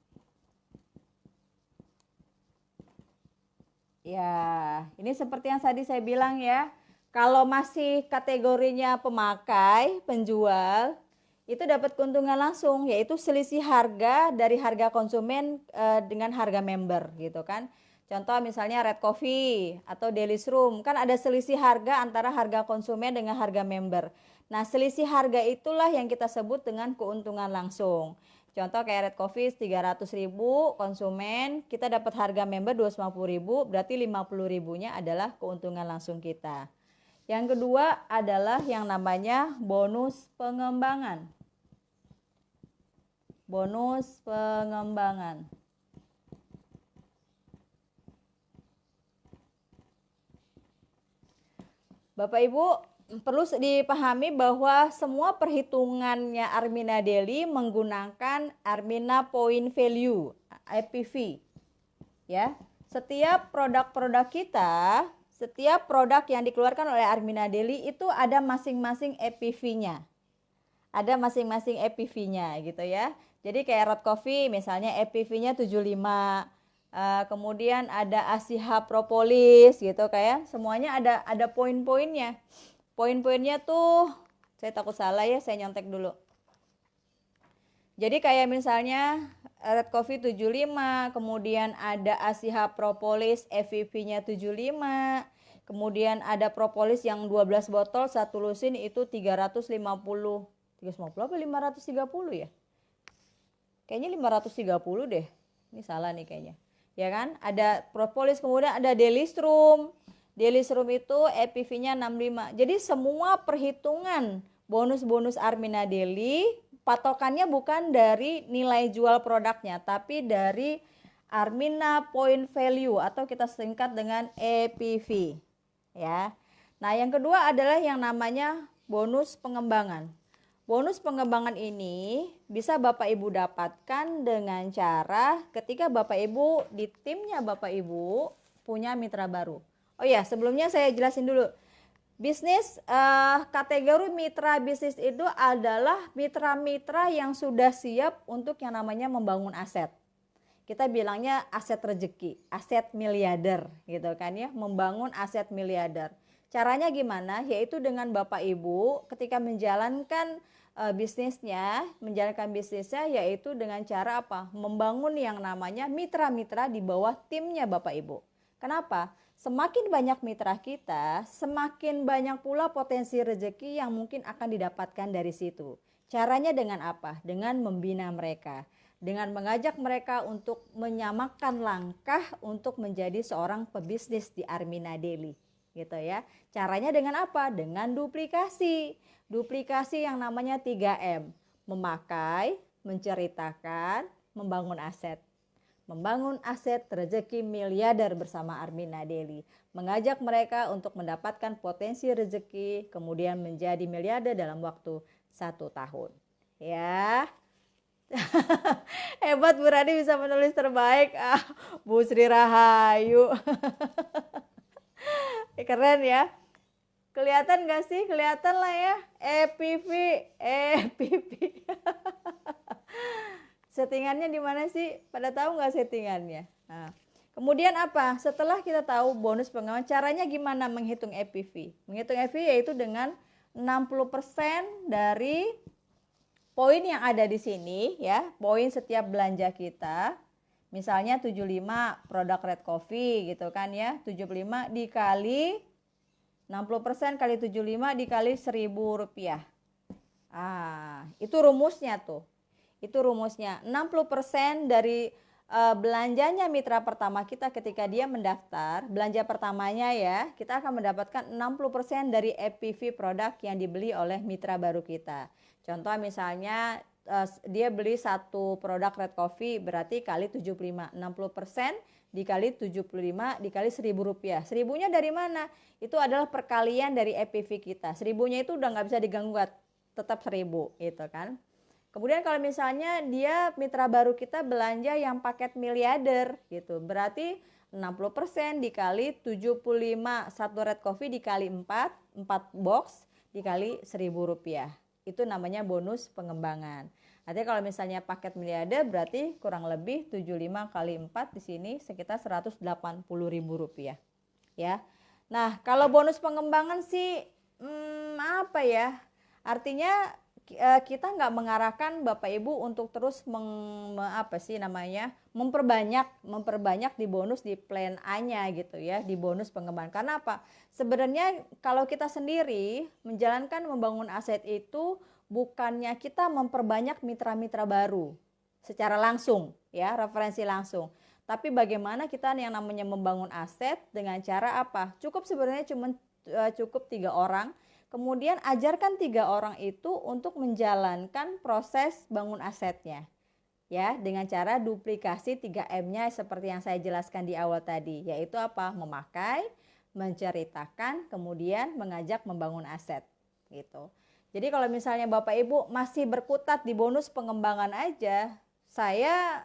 Ya, ini seperti yang tadi saya bilang ya. Kalau masih kategorinya pemakai, penjual, itu dapat keuntungan langsung, yaitu selisih harga dari harga konsumen dengan harga member gitu kan. Contoh misalnya Red Coffee atau Delish Room, kan ada selisih harga antara harga konsumen dengan harga member. Nah, selisih harga itulah yang kita sebut dengan keuntungan langsung. Contoh kayak Red Coffee 300.000 konsumen, kita dapat harga member 250.000, berarti 50.000-nya adalah keuntungan langsung kita. Yang kedua adalah yang namanya bonus pengembangan. Bonus pengembangan. Bapak Ibu, perlu dipahami bahwa semua perhitungannya Armina Daily menggunakan Armina Point Value, APV. Ya, setiap produk-produk kita, setiap produk yang dikeluarkan oleh Armina Daily itu ada masing-masing APV-nya. Ada masing-masing APV-nya gitu ya. Jadi kayak Red Coffee misalnya APV-nya 75. Kemudian ada Asiha Propolis gitu kayak semuanya ada poin-poinnya. Poin-poinnya tuh saya takut salah ya, saya nyontek dulu. Jadi kayak misalnya Red Coffee 75, kemudian ada Asiha Propolis FVP-nya 75, kemudian ada propolis yang 12 botol, satu lusin itu 350 apa 530 ya? Kayaknya 530 deh. Ini salah nih kayaknya. Ya kan? Ada propolis, kemudian ada Delish Room. Delish Room itu EPV-nya 65. Jadi semua perhitungan bonus-bonus Armina Daily patokannya bukan dari nilai jual produknya, tapi dari Armina Point Value atau kita singkat dengan EPV. Ya. Nah, yang kedua adalah yang namanya bonus pengembangan. Bonus pengembangan ini bisa Bapak Ibu dapatkan dengan cara ketika Bapak Ibu di timnya Bapak Ibu punya mitra baru. Oh ya, sebelumnya saya jelasin dulu. Bisnis, kategori mitra bisnis itu adalah mitra-mitra yang sudah siap untuk yang namanya membangun aset. Kita bilangnya aset rezeki, aset miliarder gitu kan ya, membangun aset miliarder. Caranya gimana? Yaitu dengan Bapak Ibu ketika menjalankan menjalankan bisnisnya yaitu dengan cara apa? Membangun yang namanya mitra-mitra di bawah timnya Bapak Ibu. Kenapa? Semakin banyak mitra kita, semakin banyak pula potensi rezeki yang mungkin akan didapatkan dari situ. Caranya dengan apa? Dengan membina mereka, dengan mengajak mereka untuk menyamakan langkah untuk menjadi seorang pebisnis di Armina Daily, gitu ya. Caranya dengan apa? Dengan duplikasi. Duplikasi yang namanya 3M, memakai, menceritakan, membangun aset. Membangun aset rezeki miliarder bersama Armina Daily. Mengajak mereka untuk mendapatkan potensi rezeki kemudian menjadi miliarder dalam waktu 1 tahun. Ya. Hebat Bu Rani bisa menulis terbaik. Bu Sri Rahayu. Keren ya. Kelihatan gak sih? Kelihatan lah ya. EPV. Settingannya di mana sih? Pada tahu nggak settingannya? Nah, kemudian apa? Setelah kita tahu bonus pengembangan, caranya gimana menghitung EPV? Menghitung EPV yaitu dengan 60% dari poin yang ada di sini ya, poin setiap belanja kita. Misalnya 75 produk Red Coffee gitu kan ya, 75 dikali 60% kali 75 dikali Rp1.000. Itu rumusnya tuh. Itu rumusnya 60% dari belanjanya mitra pertama kita ketika dia mendaftar, belanja pertamanya ya, kita akan mendapatkan 60% dari EPV produk yang dibeli oleh mitra baru kita. Contoh misalnya dia beli satu produk Red Coffee berarti kali 75, 60% dikali 75 dikali Rp1.000. Seribunya dari mana? Itu adalah perkalian dari EPV kita. Seribunya itu udah nggak bisa diganggu, tetap 1.000 gitu kan. Kemudian kalau misalnya dia mitra baru kita belanja yang paket miliarder gitu, berarti 60% dikali 75 satu Red Coffee dikali 4 box dikali Rp1.000. Itu namanya bonus pengembangan. Artinya kalau misalnya paket miliarder berarti kurang lebih 75 kali 4 di sini sekitar Rp180.000 ya. Nah, kalau bonus pengembangan sih apa ya? Artinya kita nggak mengarahkan Bapak Ibu untuk terus memperbanyak di bonus di plan A-nya gitu ya, di bonus pengembangan. Karena apa? Sebenarnya kalau kita sendiri menjalankan membangun aset itu bukannya kita memperbanyak mitra-mitra baru secara langsung ya, referensi langsung. Tapi bagaimana kita yang namanya membangun aset dengan cara apa? Sebenarnya cukup 3 orang. Kemudian ajarkan 3 orang itu untuk menjalankan proses bangun asetnya. Ya, dengan cara duplikasi 3M-nya seperti yang saya jelaskan di awal tadi, yaitu apa? Memakai, menceritakan, kemudian mengajak membangun aset gitu. Jadi kalau misalnya Bapak Ibu masih berkutat di bonus pengembangan aja, saya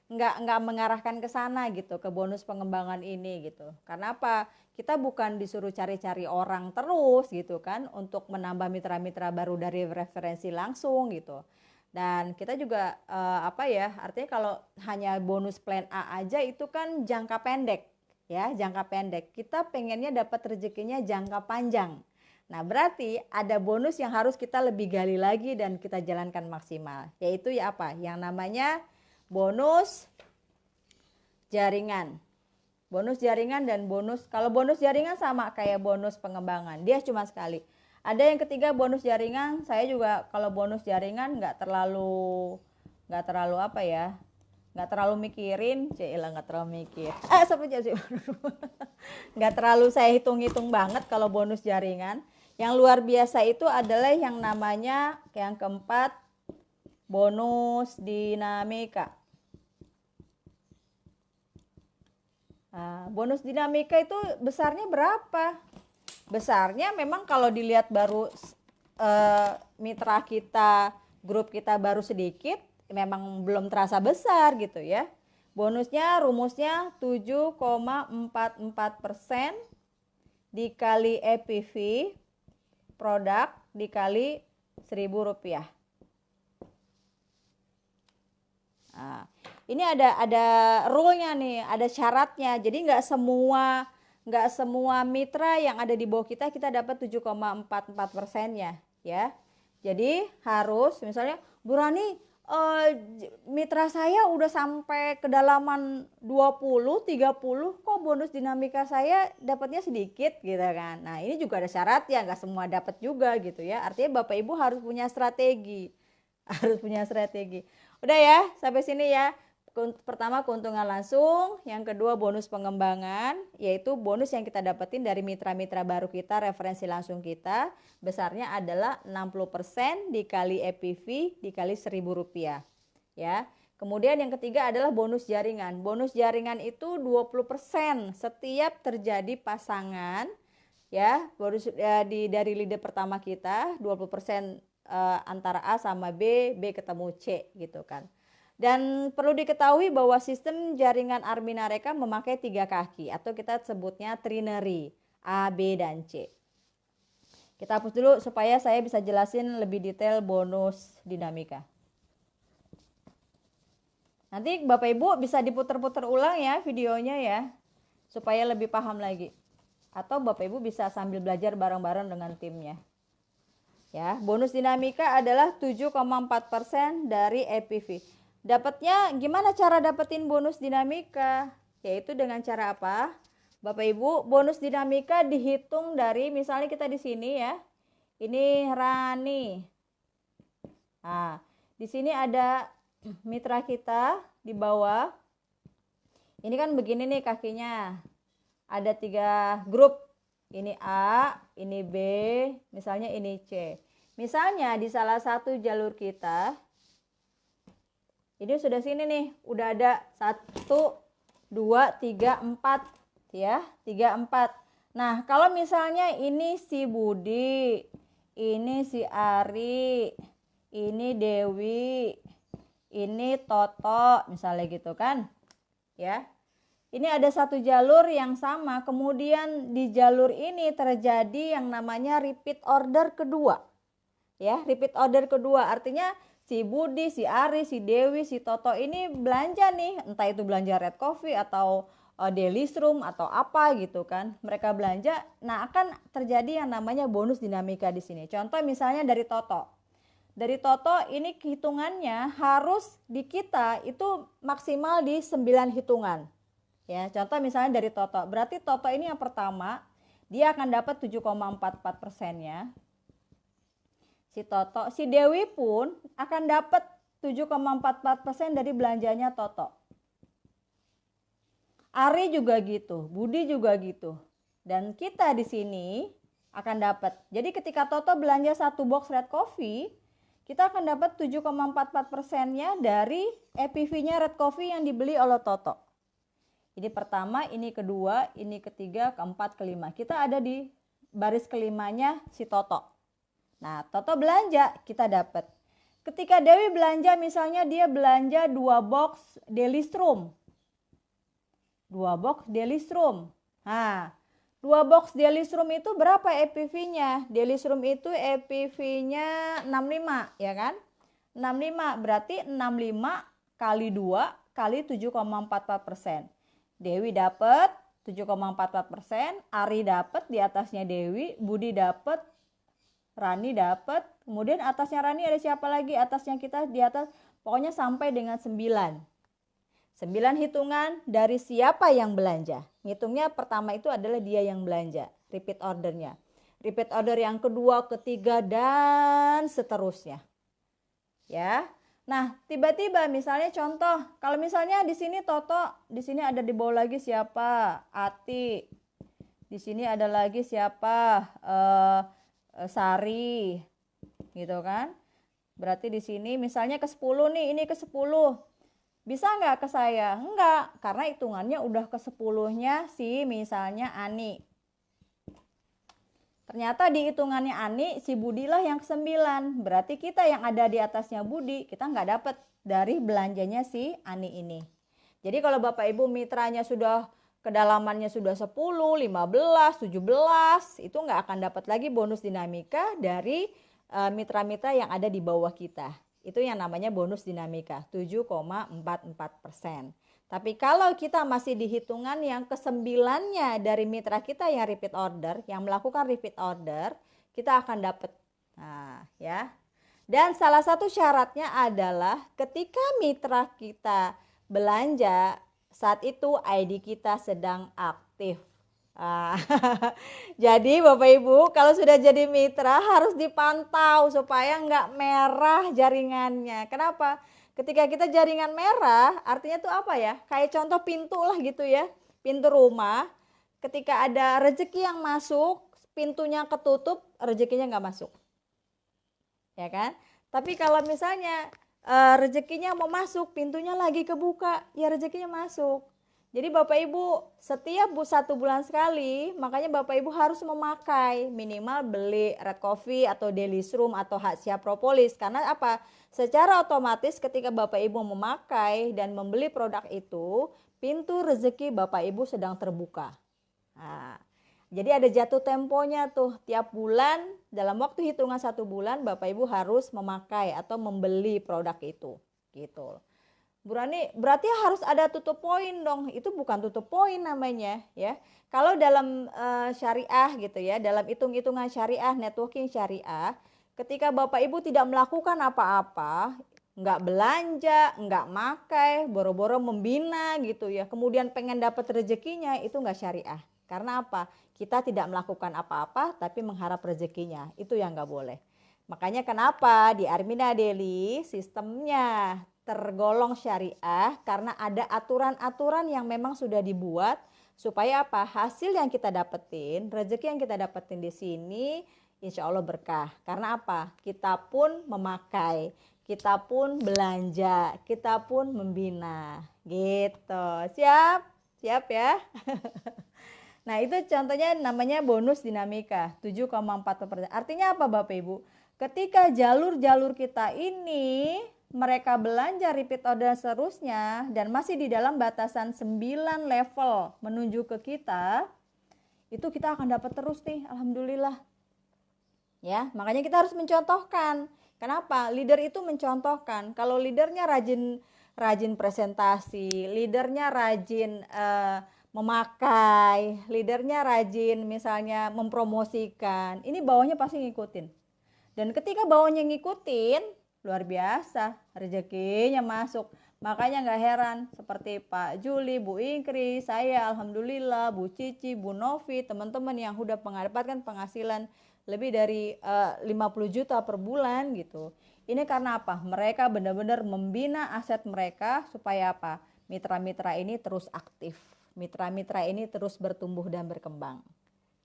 nggak mengarahkan ke sana gitu, ke bonus pengembangan ini gitu. Karena apa? Kita bukan disuruh cari-cari orang terus gitu kan untuk menambah mitra-mitra baru dari referensi langsung gitu. Dan kita juga artinya kalau hanya bonus plan A aja itu kan jangka pendek ya, jangka pendek. Kita pengennya dapat rezekinya jangka panjang. Nah, berarti ada bonus yang harus kita lebih gali lagi dan kita jalankan maksimal, yaitu ya apa? Yang namanya bonus jaringan. Bonus jaringan dan bonus, kalau bonus jaringan sama kayak bonus pengembangan, dia cuma sekali. Ada yang ketiga bonus jaringan, saya juga kalau bonus jaringan nggak terlalu mikirin, nggak terlalu saya hitung-hitung banget kalau bonus jaringan. Yang luar biasa itu adalah yang namanya yang keempat, bonus dinamika. Bonus dinamika itu besarnya berapa? Besarnya memang kalau dilihat baru mitra kita, grup kita baru sedikit, memang belum terasa besar gitu ya. Bonusnya rumusnya 7,44% dikali EPV produk dikali Rp1.000. Nah, ini ada rule-nya nih, ada syaratnya. Jadi nggak semua mitra yang ada di bawah kita dapat 7,44%-nya ya. Jadi harus misalnya Bu Rani, mitra saya udah sampai kedalaman 20, 30, kok bonus dinamika saya dapatnya sedikit gitu kan. Nah, ini juga ada syarat ya, nggak semua dapat juga gitu ya. Artinya Bapak Ibu harus punya strategi. Harus punya strategi. Udah ya, sampai sini ya. Pertama keuntungan langsung, yang kedua bonus pengembangan, yaitu bonus yang kita dapetin dari mitra-mitra baru kita, referensi langsung kita, besarnya adalah 60% dikali EPV dikali Rp1.000 ya. Kemudian yang ketiga adalah bonus jaringan. Bonus jaringan itu 20% setiap terjadi pasangan ya, bonus dari leader pertama kita 20% antara A sama B ketemu C gitu kan. Dan perlu diketahui bahwa sistem jaringan Arminareka memakai 3 kaki atau kita sebutnya trinary A, B, dan C. Kita hapus dulu supaya saya bisa jelasin lebih detail bonus dinamika. Nanti Bapak Ibu bisa diputar-putar ulang ya videonya ya, supaya lebih paham lagi. Atau Bapak Ibu bisa sambil belajar bareng-bareng dengan timnya. Ya, bonus dinamika adalah 7,4% dari EPV. Dapatnya gimana cara dapetin bonus dinamika? Yaitu dengan cara apa? Bapak Ibu, bonus dinamika dihitung dari misalnya kita di sini ya. Ini Rani. Nah, di sini ada mitra kita di bawah. Ini kan begini nih kakinya. Ada 3 grup. Ini A, ini B, misalnya ini C. Misalnya di salah satu jalur kita, ini sudah sini nih, udah ada 1, 2, 3, 4 ya, 3, 4. Nah, kalau misalnya ini si Budi, ini si Ari, ini Dewi, ini Toto, misalnya gitu kan. Ya. Ini ada satu jalur yang sama, kemudian di jalur ini terjadi yang namanya repeat order kedua. Ya, repeat order kedua artinya si Budi, si Ari, si Dewi, si Toto ini belanja nih, entah itu belanja Red Coffee atau Daily Room atau apa gitu kan. Mereka belanja, nah akan terjadi yang namanya bonus dinamika di sini. Contoh misalnya dari Toto. Dari Toto ini hitungannya harus di kita itu maksimal di 9 hitungan. Ya, contoh misalnya dari Toto. Berarti Toto ini yang pertama, dia akan dapat 7,44%-nya. Si Toto, si Dewi pun akan dapat 7,44% dari belanjanya Toto. Ari juga gitu, Budi juga gitu. Dan kita di sini akan dapat. Jadi ketika Toto belanja 1 box Red Coffee, kita akan dapat 7,44%-nya dari EPV-nya Red Coffee yang dibeli oleh Toto. Ini pertama, ini kedua, ini ketiga, keempat, kelima. Kita ada di baris kelimanya si Toto. Nah, Toto belanja, kita dapat. Ketika Dewi belanja, misalnya dia belanja 2 box Daily Room. 2 box Daily Room. Nah, 2 box Daily Room itu berapa EPV-nya? Daily Room itu EPV-nya 65, ya kan? 65, berarti 65 kali 2 kali 7,44%. Dewi dapat 7,44%, Ari dapat di atasnya Dewi, Budi dapat, Rani dapat, kemudian atasnya Rani ada siapa lagi? Atasnya kita di atas, pokoknya sampai dengan 9. 9 hitungan dari siapa yang belanja. Ngitungnya pertama itu adalah dia yang belanja, repeat ordernya. Repeat order yang kedua, ketiga, dan seterusnya. Ya. Nah, tiba-tiba misalnya contoh, kalau misalnya di sini Toto, di sini ada di bawah lagi siapa? Ati. Di sini ada lagi siapa? Sari. Gitu kan? Berarti di sini misalnya ke 10 nih, ini ke 10. Bisa nggak ke saya? Enggak, karena hitungannya udah ke 10-nya si misalnya Ani. Ternyata di hitungannya Ani, si Budi lah yang ke-9. Berarti kita yang ada di atasnya Budi, kita nggak dapat dari belanjanya si Ani ini. Jadi kalau Bapak Ibu mitranya sudah kedalamannya sudah 10, 15, 17, itu nggak akan dapat lagi bonus dinamika dari mitra-mitra yang ada di bawah kita. Itu yang namanya bonus dinamika, 7,44%. Tapi kalau kita masih di hitungan yang ke-9-nya dari mitra kita yang repeat order, yang melakukan repeat order, kita akan dapat. Nah, ya. Dan salah satu syaratnya adalah ketika mitra kita belanja, saat itu ID kita sedang aktif. Jadi Bapak Ibu, kalau sudah jadi mitra harus dipantau supaya nggak merah jaringannya. Kenapa? Ketika kita jaringan merah, artinya tuh apa ya? Kayak contoh pintu lah gitu ya, pintu rumah. Ketika ada rezeki yang masuk, pintunya ketutup, rezekinya nggak masuk. Ya kan? Tapi kalau misalnya rezekinya mau masuk, pintunya lagi kebuka, ya rezekinya masuk. Jadi Bapak Ibu setiap 1 bulan sekali, makanya Bapak Ibu harus memakai minimal beli Red Coffee atau Daily Shroom atau Hatsia Propolis. Karena apa? Secara otomatis ketika Bapak Ibu memakai dan membeli produk itu, pintu rezeki Bapak Ibu sedang terbuka. Nah, jadi ada jatuh temponya tuh, tiap bulan dalam waktu hitungan 1 bulan Bapak Ibu harus memakai atau membeli produk itu gitu. Bu Rani, berarti harus ada tutup poin dong. Itu bukan tutup poin namanya ya. Kalau dalam syariah gitu ya, dalam hitung-hitungan syariah, networking syariah, ketika Bapak Ibu tidak melakukan apa-apa, nggak belanja, nggak makai, boro-boro membina gitu ya, kemudian pengen dapat rezekinya, itu nggak syariah. Karena apa? Kita tidak melakukan apa-apa tapi mengharap rezekinya. Itu yang nggak boleh. Makanya kenapa di Armina Daily sistemnya tergolong syariah, karena ada aturan-aturan yang memang sudah dibuat supaya apa? Hasil yang kita dapetin, rezeki yang kita dapetin di sini insya Allah berkah. Karena apa? Kita pun memakai, kita pun belanja, kita pun membina gitu. Siap? Siap ya? Nah itu contohnya namanya bonus dinamika 7,4%. Artinya apa Bapak Ibu? Ketika jalur-jalur kita ini mereka belanja repeat order seterusnya dan masih di dalam batasan 9 level menuju ke kita, itu kita akan dapat terus nih, alhamdulillah. Ya, makanya kita harus mencontohkan. Kenapa? Leader itu mencontohkan. Kalau leadernya rajin presentasi, leadernya rajin memakai, leadernya rajin misalnya mempromosikan, ini bawahnya pasti ngikutin. Dan ketika bawahnya ngikutin, luar biasa, rezekinya masuk. Makanya gak heran seperti Pak Juli, Bu Ingkri, saya alhamdulillah, Bu Cici, Bu Novi, teman-teman yang udah mendapatkan penghasilan lebih dari 50 juta per bulan gitu. Ini karena apa? Mereka benar-benar membina aset mereka supaya apa? Mitra-mitra ini terus aktif. Mitra-mitra ini terus bertumbuh dan berkembang.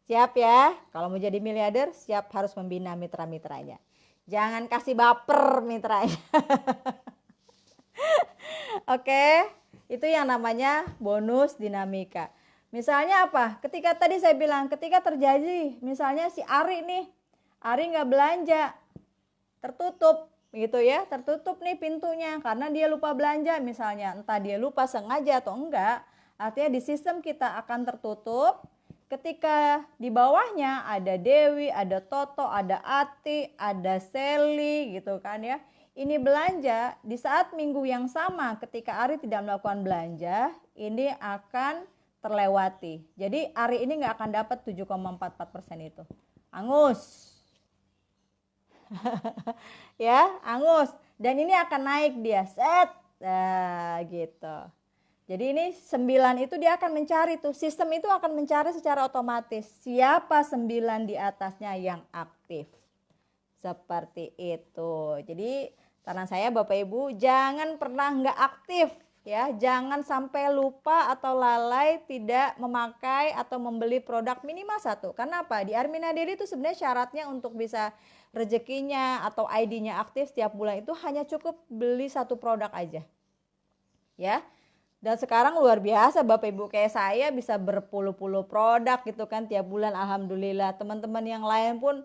Siap ya? Kalau mau jadi miliarder, siap harus membina mitra-mitranya. Jangan kasih baper mitranya. Oke, itu yang namanya bonus dinamika. Misalnya apa? Ketika tadi saya bilang, ketika terjadi misalnya si Ari nih, Ari nggak belanja, tertutup gitu ya, tertutup nih pintunya karena dia lupa belanja misalnya, entah dia lupa sengaja atau enggak, artinya di sistem kita akan tertutup. Ketika di bawahnya ada Dewi, ada Toto, ada Ati, ada Seli gitu kan ya. Ini belanja di saat minggu yang sama ketika Ari tidak melakukan belanja, ini akan terlewati. Jadi Ari ini nggak akan dapat 7,44% itu. Angus. Ya, angus. Dan ini akan naik dia. Set. Nah, gitu. Jadi ini 9 itu dia akan mencari tuh. Sistem itu akan mencari secara otomatis siapa 9 di atasnya yang aktif. Seperti itu. Jadi saran saya Bapak Ibu jangan pernah nggak aktif ya. Jangan sampai lupa atau lalai tidak memakai atau membeli produk minimal 1. Karena apa? Di Armina Daily itu sebenarnya syaratnya untuk bisa rezekinya atau ID-nya aktif setiap bulan itu hanya cukup beli 1 produk aja. Ya. Dan sekarang luar biasa Bapak Ibu kayak saya bisa berpuluh-puluh produk gitu kan tiap bulan alhamdulillah. Teman-teman yang lain pun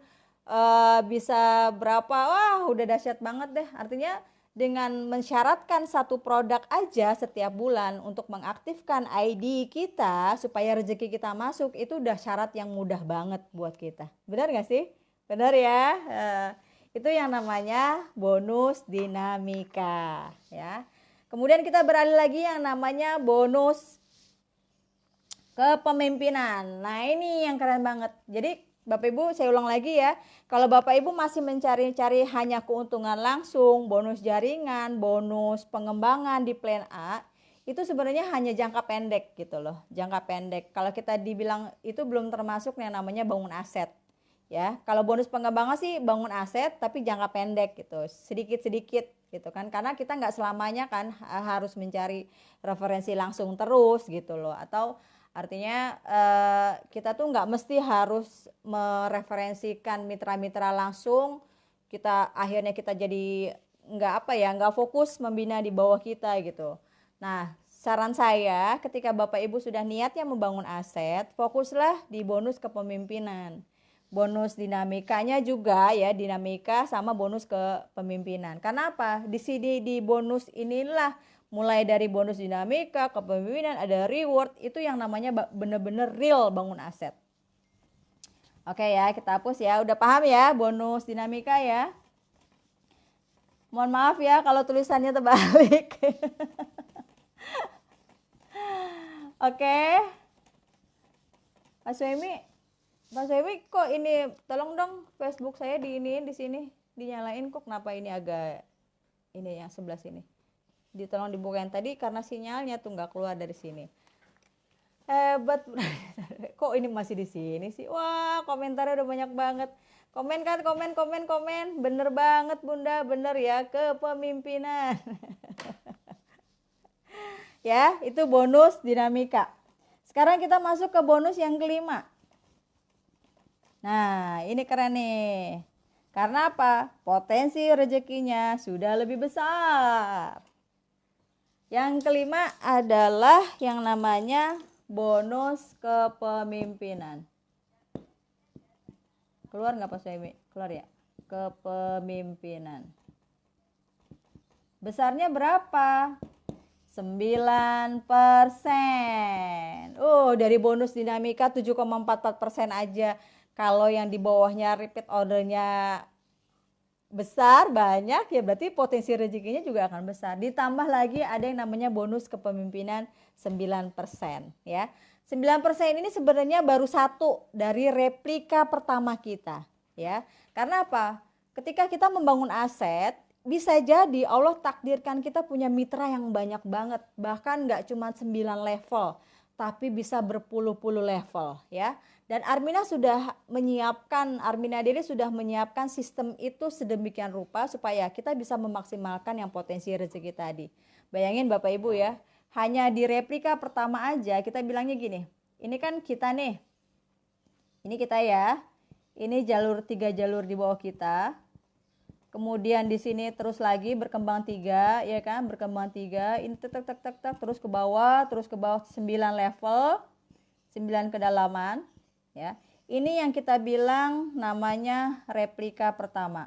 bisa berapa, wah udah dahsyat banget deh. Artinya dengan mensyaratkan satu produk aja setiap bulan untuk mengaktifkan ID kita supaya rezeki kita masuk, itu udah syarat yang mudah banget buat kita. Benar nggak sih? Benar ya. Itu yang namanya bonus dinamika ya. Kemudian kita beralih lagi yang namanya bonus kepemimpinan. Nah ini yang keren banget. Jadi Bapak Ibu saya ulang lagi ya. Kalau Bapak Ibu masih mencari-cari hanya keuntungan langsung, bonus jaringan, bonus pengembangan di plan A, itu sebenarnya hanya jangka pendek gitu loh. Jangka pendek. Kalau kita dibilang itu belum termasuk yang namanya bangun aset. Ya, kalau bonus pengembangan sih bangun aset tapi jangka pendek gitu, sedikit-sedikit gitu kan, karena kita nggak selamanya kan harus mencari referensi langsung terus gitu loh, atau artinya kita tuh nggak mesti harus mereferensikan mitra-mitra langsung, kita akhirnya kita jadi nggak fokus membina di bawah kita gitu. Nah saran saya ketika Bapak Ibu sudah niatnya membangun aset, fokuslah di bonus kepemimpinan. Bonus dinamikanya juga ya, dinamika sama bonus kepemimpinan. Karena apa? Di sini di bonus inilah mulai dari bonus dinamika, kepemimpinan, ada reward, itu yang namanya bener-bener real bangun aset. Oke ya, kita hapus ya. Udah paham ya bonus dinamika ya? Mohon maaf ya kalau tulisannya terbalik. Oke. Mas Wemi kok ini, tolong dong Facebook saya diiniin di sini, dinyalain kok, kenapa ini agak ini yang sebelah sini. Tolong dibukain tadi karena sinyalnya tuh nggak keluar dari sini. Hebat. Kok ini masih di sini sih? Wah, komentarnya udah banyak banget. Komen kan, komen. Bener banget Bunda, bener ya, kepemimpinan. Ya, itu bonus dinamika. Sekarang kita masuk ke bonus yang kelima. Nah, ini keren nih. Karena apa? Potensi rezekinya sudah lebih besar. Yang kelima adalah yang namanya bonus kepemimpinan. Keluar nggak Pak Suemi? Keluar ya? Kepemimpinan. Besarnya berapa? 9%. Dari bonus dinamika 7,44% aja. Kalau yang di bawahnya repeat ordernya besar, banyak, ya berarti potensi rezekinya juga akan besar. Ditambah lagi ada yang namanya bonus kepemimpinan 9%. Ya. 9% ini sebenarnya baru satu dari replika pertama kita. Ya. Karena apa? Ketika kita membangun aset, bisa jadi Allah takdirkan kita punya mitra yang banyak banget. Bahkan gak cuma 9 level, tapi bisa berpuluh-puluh level. Ya. Dan Armina Diri sudah menyiapkan sistem itu sedemikian rupa supaya kita bisa memaksimalkan yang potensi rezeki tadi. Bayangin Bapak Ibu ya, hanya di replika pertama aja kita bilangnya gini, ini kan kita nih, ini kita ya, ini 3 jalur di bawah kita. Kemudian di sini terus lagi berkembang 3, ya kan, berkembang 3, ini terus ke bawah 9 level, 9 kedalaman. Ya, ini yang kita bilang namanya replika pertama.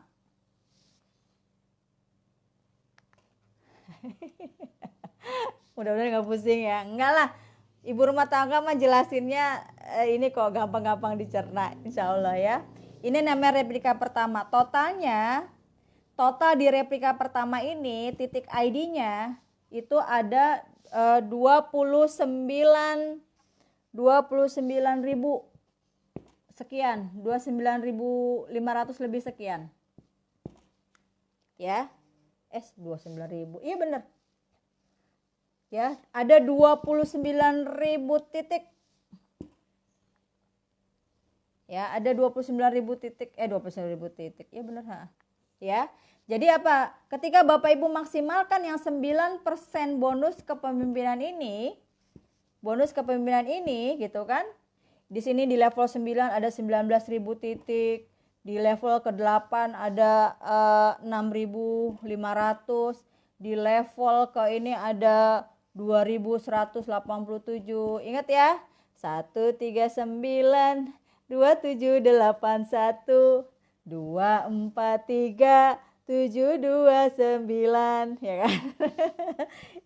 Mudah-mudahan nggak pusing ya. Enggak lah, ibu rumah tangga mah jelasinnya ini kok gampang-gampang dicerna, insya Allah ya. Ini namanya replika pertama. Total di replika pertama ini titik ID-nya itu ada 29.000 sekian, 29.500 lebih sekian. Ya. 29.000. Iya benar. Ya, ada 29.000 titik. Ya, ada 29.000 titik. 29.000 titik. Iya benar, ha. Ya. Jadi apa? Ketika Bapak Ibu maksimalkan yang 9% bonus kepemimpinan ini gitu kan? Di sini di level 9 ada 19.000 titik, di level ke-8 ada 6.500, di level ke ini ada 2.187. Ingat ya, 139 2781 243 729 ya kan.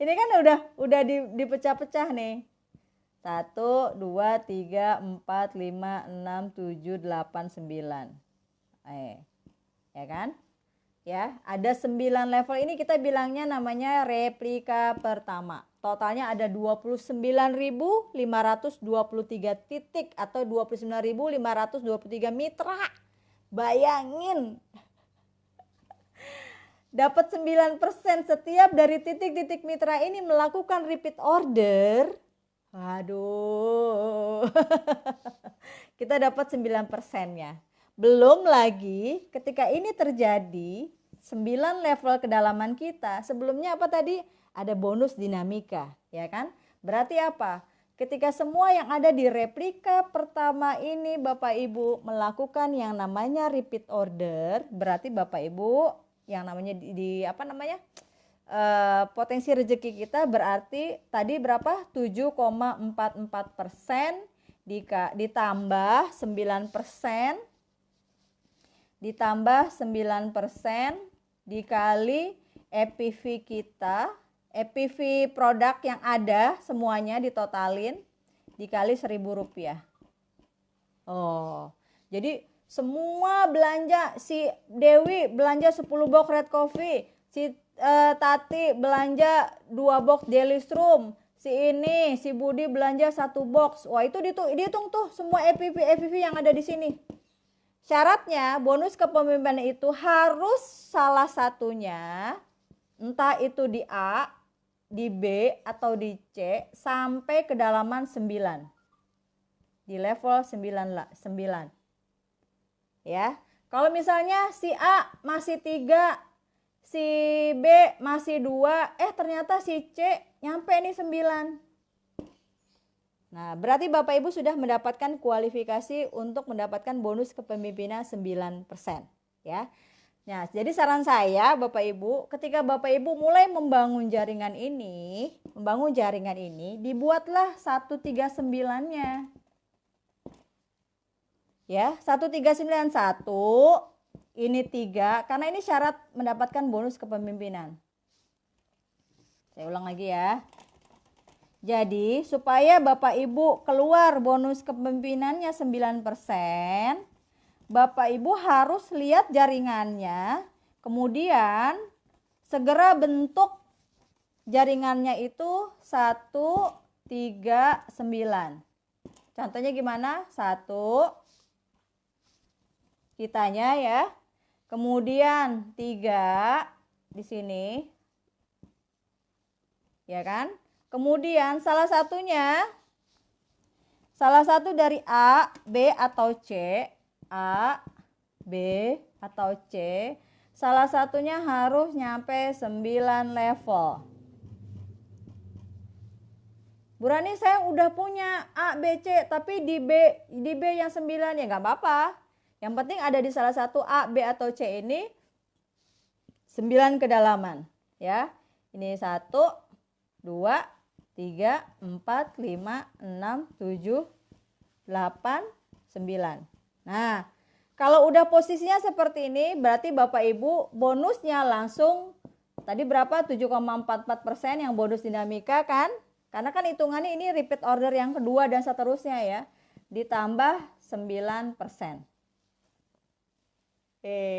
Ini kan udah dipecah-pecah nih. 1, 2, 3, 4, 5, 6, 7, 8, 9. Ya kan? Ya, ada 9 level ini kita bilangnya namanya replika pertama. Totalnya ada 29.523 titik atau 29.523 mitra. Bayangin. Dapat 9% setiap dari titik-titik mitra ini melakukan repeat order. Waduh. Kita dapat 9%-nya. Belum lagi ketika ini terjadi 9 level kedalaman kita, sebelumnya apa tadi? Ada bonus dinamika, ya kan? Berarti apa? Ketika semua yang ada di replika pertama ini Bapak Ibu melakukan yang namanya repeat order, berarti Bapak Ibu yang namanya potensi rezeki kita berarti tadi berapa? 7,44% ditambah 9% dikali EPV kita, EPV produk yang ada semuanya ditotalin dikali Rp1.000. Oh, jadi semua belanja, si Dewi belanja 10 box Red Coffee, si Tati belanja 2 box Daily Strum, si Budi belanja 1 box. Wah, itu dihitung tuh semua EPV yang ada di sini. Syaratnya bonus kepemimpinan itu harus salah satunya, entah itu di A, di B, atau di C, sampai kedalaman 9. Di level 9. Ya, kalau misalnya si A masih 3, si B masih 2, ternyata si C nyampe nih 9. Nah, berarti Bapak Ibu sudah mendapatkan kualifikasi untuk mendapatkan bonus kepemimpinan 9%, ya. Nah, jadi saran saya Bapak Ibu, ketika Bapak Ibu mulai membangun jaringan ini, dibuatlah 139-nya. Ya, 1391 ini 3 karena ini syarat mendapatkan bonus kepemimpinan. Saya ulang lagi ya. Jadi, supaya Bapak Ibu keluar bonus kepemimpinannya 9%, Bapak Ibu harus lihat jaringannya, kemudian segera bentuk jaringannya itu 139. Contohnya gimana? 1 kitanya ya. Kemudian 3 di sini. Ya kan? Kemudian salah satu dari A, B atau C, salah satunya harus nyampe 9 level. Bu Rani, saya udah punya A, B, C, tapi di B yang 9 ya nggak apa-apa. Yang penting ada di salah satu A, B atau C ini 9 kedalaman, ya. Ini 1, 2, 3, 4, 5, 6, 7, 8, 9. Nah, kalau udah posisinya seperti ini, berarti Bapak Ibu bonusnya langsung tadi berapa? 7,44% yang bonus dinamika kan? Karena kan hitungannya ini repeat order yang kedua dan seterusnya ya. Ditambah 9%.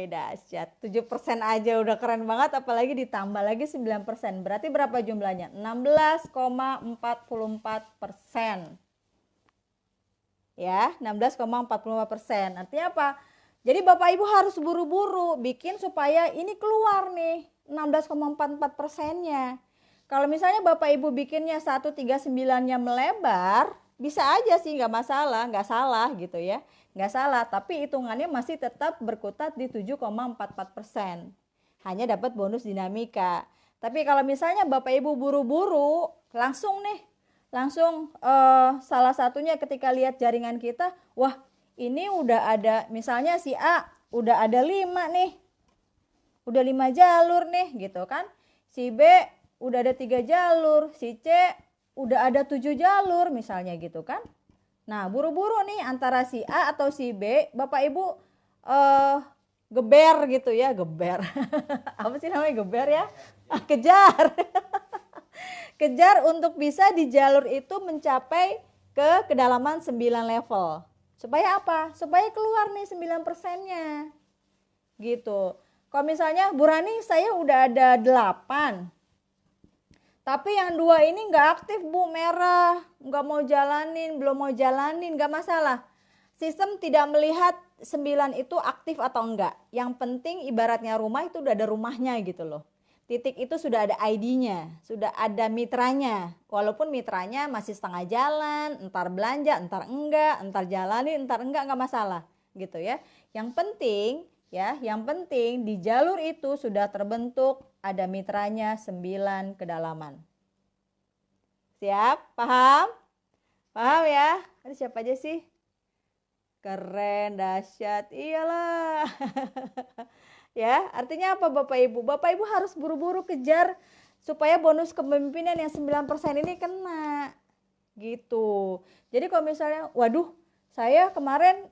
Dahsyat. 7% aja udah keren banget, apalagi ditambah lagi 9%. Berarti berapa jumlahnya? 16,44%. Ya, 16,44%. Artinya apa? Jadi Bapak Ibu harus buru-buru bikin supaya ini keluar nih 16,44%-nya. Kalau misalnya Bapak Ibu bikinnya 139-nya melebar, bisa aja sih nggak masalah, nggak salah gitu ya. Nggak salah, tapi hitungannya masih tetap berkutat di 7,44%. Hanya dapat bonus dinamika. Tapi kalau misalnya Bapak Ibu buru-buru, langsung salah satunya ketika lihat jaringan kita, wah ini udah ada, misalnya si A udah ada 5 nih, udah 5 jalur nih gitu kan. Si B udah ada 3 jalur, si C udah ada 7 jalur misalnya gitu kan. Nah, buru-buru nih antara si A atau si B, Bapak Ibu geber gitu ya, geber. Apa sih namanya geber ya? Kejar. Kejar untuk bisa di jalur itu mencapai ke kedalaman 9 level. Supaya apa? Supaya keluar nih 9%-nya. Gitu. Kalau misalnya Bu Rani saya udah ada 8. Tapi yang 2 ini nggak aktif Bu, merah. Nggak mau jalanin, belum mau jalanin, nggak masalah. Sistem tidak melihat 9 itu aktif atau enggak. Yang penting ibaratnya rumah itu udah ada rumahnya gitu loh. Titik itu sudah ada ID-nya, sudah ada mitranya. Walaupun mitranya masih setengah jalan, entar belanja, entar enggak, entar jalanin, entar enggak masalah gitu ya. Yang penting di jalur itu sudah terbentuk ada mitranya 9 kedalaman. Siap? Paham? Paham ya? Ada siapa aja sih? Keren, dahsyat, iyalah. Ya, artinya apa Bapak Ibu? Bapak Ibu harus buru-buru kejar supaya bonus kepemimpinan yang 9% ini kena. Gitu. Jadi kalau misalnya, waduh, saya kemarin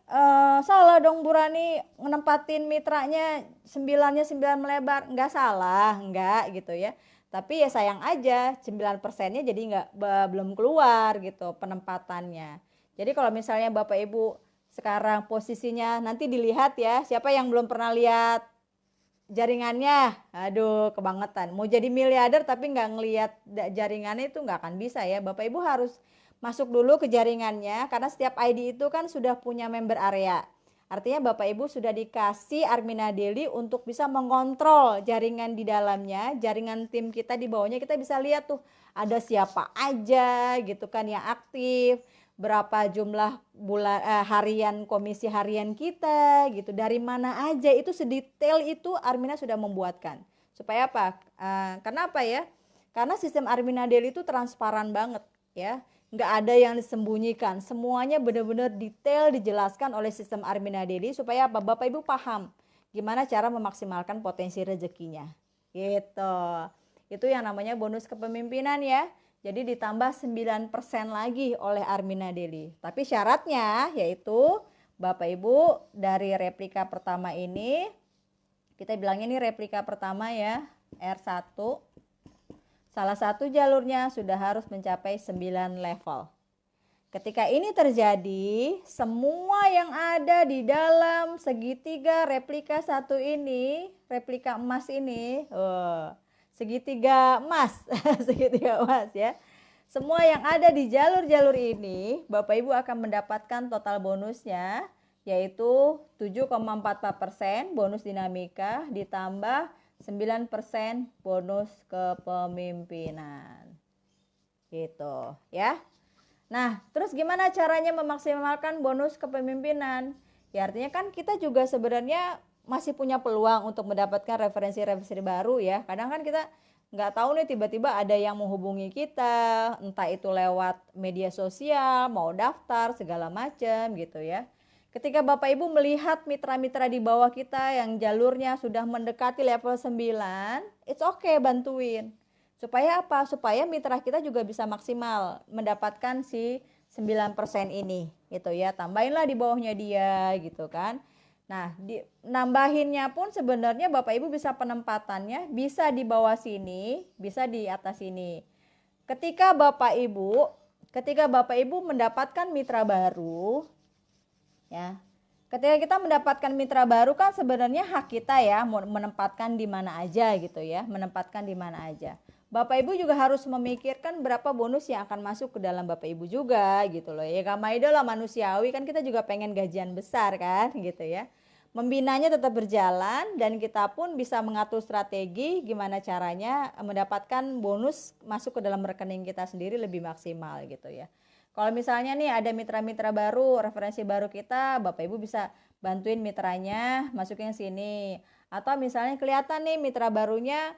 salah dong Bu Rani nempatin mitranya 9-nya 9 melebar. Enggak salah, enggak gitu ya. Tapi ya sayang aja 9%-nya jadi belum keluar gitu penempatannya. Jadi kalau misalnya Bapak Ibu sekarang posisinya nanti dilihat ya, siapa yang belum pernah lihat jaringannya, aduh kebangetan. Mau jadi miliarder tapi nggak ngelihat jaringannya itu nggak akan bisa ya. Bapak Ibu harus masuk dulu ke jaringannya karena setiap ID itu kan sudah punya member area. Artinya Bapak Ibu sudah dikasih Armina Daily untuk bisa mengontrol jaringan di dalamnya, jaringan tim kita di bawahnya kita bisa lihat tuh ada siapa aja gitu kan yang aktif, berapa jumlah harian komisi harian kita gitu, dari mana aja itu sedetail itu Armina sudah membuatkan. Supaya apa? Karena apa ya? Karena sistem Armina Daily itu transparan banget ya. Nggak ada yang disembunyikan, semuanya benar-benar detail dijelaskan oleh sistem Armina Daily supaya apa? Bapak Ibu paham gimana cara memaksimalkan potensi rezekinya gitu. Itu yang namanya bonus kepemimpinan ya. Jadi ditambah 9% lagi oleh Armina Daily. Tapi syaratnya yaitu Bapak Ibu dari replika pertama ini, kita bilangnya ini replika pertama ya, R1. Salah satu jalurnya sudah harus mencapai 9 level. Ketika ini terjadi, semua yang ada di dalam segitiga replika satu ini, replika emas ini, segitiga emas, segitiga emas ya. Semua yang ada di jalur-jalur ini, Bapak Ibu akan mendapatkan total bonusnya yaitu 7,44% bonus dinamika ditambah 9% bonus kepemimpinan. Gitu ya. Nah, terus gimana caranya memaksimalkan bonus kepemimpinan? Ya artinya kan kita juga sebenarnya masih punya peluang untuk mendapatkan referensi-referensi baru ya. Kadang kan kita nggak tahu nih tiba-tiba ada yang menghubungi kita, entah itu lewat media sosial, mau daftar, segala macam gitu ya. Ketika Bapak Ibu melihat mitra-mitra di bawah kita yang jalurnya sudah mendekati level 9, it's okay bantuin. Supaya apa? Supaya mitra kita juga bisa maksimal mendapatkan si 9% ini gitu ya. Tambahinlah di bawahnya dia gitu kan. Nah, nambahinnya pun sebenarnya Bapak Ibu bisa penempatannya bisa di bawah sini, bisa di atas sini. Ketika Bapak Ibu mendapatkan mitra baru ya. Ketika kita mendapatkan mitra baru kan sebenarnya hak kita ya menempatkan di mana aja gitu ya, menempatkan di mana aja. Bapak Ibu juga harus memikirkan berapa bonus yang akan masuk ke dalam Bapak Ibu juga gitu loh. Ya kamaido lah manusiawi kan kita juga pengen gajian besar kan gitu ya. Membinanya tetap berjalan dan kita pun bisa mengatur strategi gimana caranya mendapatkan bonus masuk ke dalam rekening kita sendiri lebih maksimal gitu ya. Kalau misalnya nih ada mitra-mitra baru, referensi baru kita, Bapak Ibu bisa bantuin mitranya masukin sini. Atau misalnya kelihatan nih mitra barunya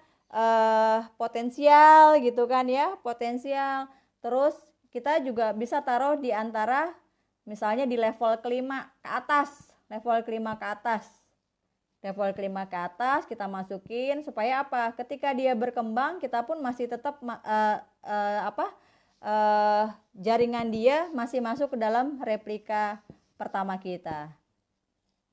potensial gitu kan ya, potensial. Terus kita juga bisa taruh di antara misalnya di level kelima ke atas, level kelima ke atas. Level kelima ke atas kita masukin supaya apa? Ketika dia berkembang kita pun masih tetap jaringan dia masih masuk ke dalam replika pertama kita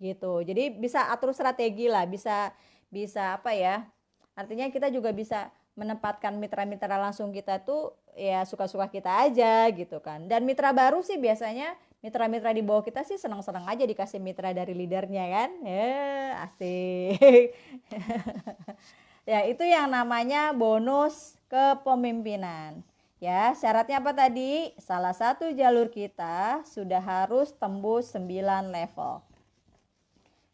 gitu. Jadi bisa atur strategi lah, bisa bisa apa ya? Artinya kita juga bisa menempatkan mitra-mitra langsung kita tuh ya suka-suka kita aja gitu kan. Dan mitra baru sih biasanya mitra-mitra di bawah kita sih senang-senang aja dikasih mitra dari leadernya kan. Asik. Ya, itu yang namanya bonus kepemimpinan. Ya, syaratnya apa tadi? Salah satu jalur kita sudah harus tembus 9 level.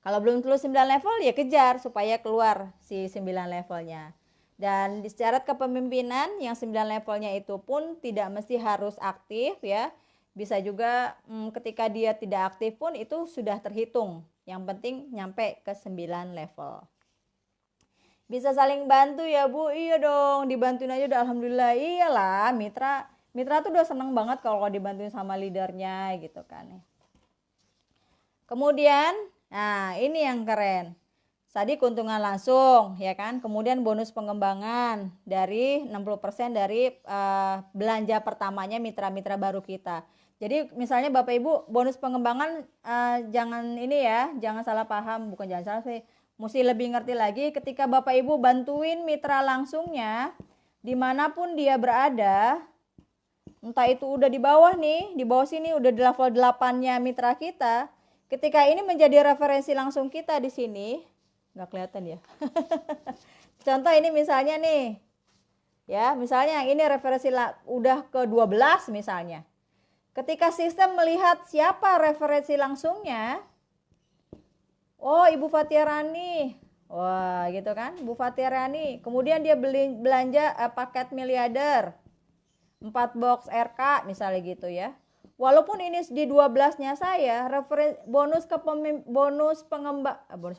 Kalau belum tembus 9 level ya kejar supaya keluar si 9 levelnya. Dan di syarat kepemimpinan yang 9 levelnya itu pun tidak mesti harus aktif ya. Bisa juga ketika dia tidak aktif pun itu sudah terhitung. Yang penting nyampe ke 9 level. Bisa saling bantu ya Bu, iya dong, dibantuin aja udah alhamdulillah. Iyalah, mitra tuh udah seneng banget kalau dibantuin sama leadernya gitu kan. Kemudian, nah ini yang keren. Tadi keuntungan langsung ya kan, kemudian bonus pengembangan dari 60% dari belanja pertamanya mitra-mitra baru kita. Jadi misalnya Bapak Ibu bonus pengembangan jangan ini ya, jangan salah paham, bukan jangan salah sih. Mesti lebih ngerti lagi ketika Bapak Ibu bantuin mitra langsungnya dimanapun dia berada, entah itu udah di bawah nih, di bawah sini udah di level 8-nya mitra kita, ketika ini menjadi referensi langsung kita di sini, nggak kelihatan ya. Contoh ini misalnya nih, ya misalnya ini referensi udah ke 12 misalnya. Ketika sistem melihat siapa referensi langsungnya, oh Ibu Fatia Rani, wah gitu kan, Bu Fatia Rani. Kemudian dia belanja paket miliarder, 4 box RK misalnya gitu ya. Walaupun ini di 12-nya saya, bonus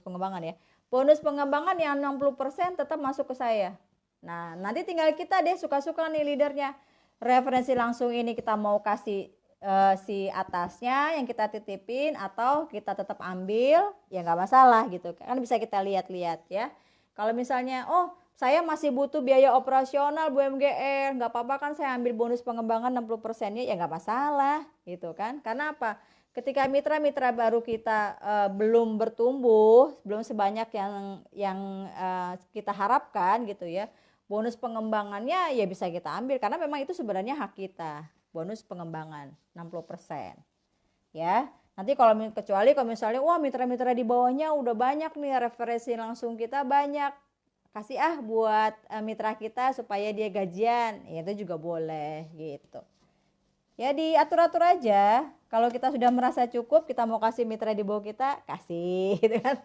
pengembangan ya. Bonus pengembangan yang 60% tetap masuk ke saya. Nah, nanti tinggal kita deh suka-suka nih leadernya. Referensi langsung ini kita mau kasih si atasnya yang kita titipin atau kita tetap ambil, ya nggak masalah gitu kan, bisa kita lihat-lihat ya. Kalau misalnya saya masih butuh biaya operasional Bu MGR, nggak apa-apa kan saya ambil bonus pengembangan 60%-nya, ya nggak masalah gitu kan. Karena apa? Ketika mitra-mitra baru kita belum bertumbuh, belum sebanyak yang kita harapkan gitu ya, bonus pengembangannya ya bisa kita ambil karena memang itu sebenarnya hak kita. Bonus pengembangan 60% ya. Nanti kalau kecuali kalau misalnya wah mitra-mitra di bawahnya udah banyak nih, referensi langsung kita banyak, kasih buat mitra kita supaya dia gajian, ya itu juga boleh gitu ya. Diatur-atur aja. Kalau kita sudah merasa cukup, kita mau kasih mitra di bawah kita, kasih gitu kan.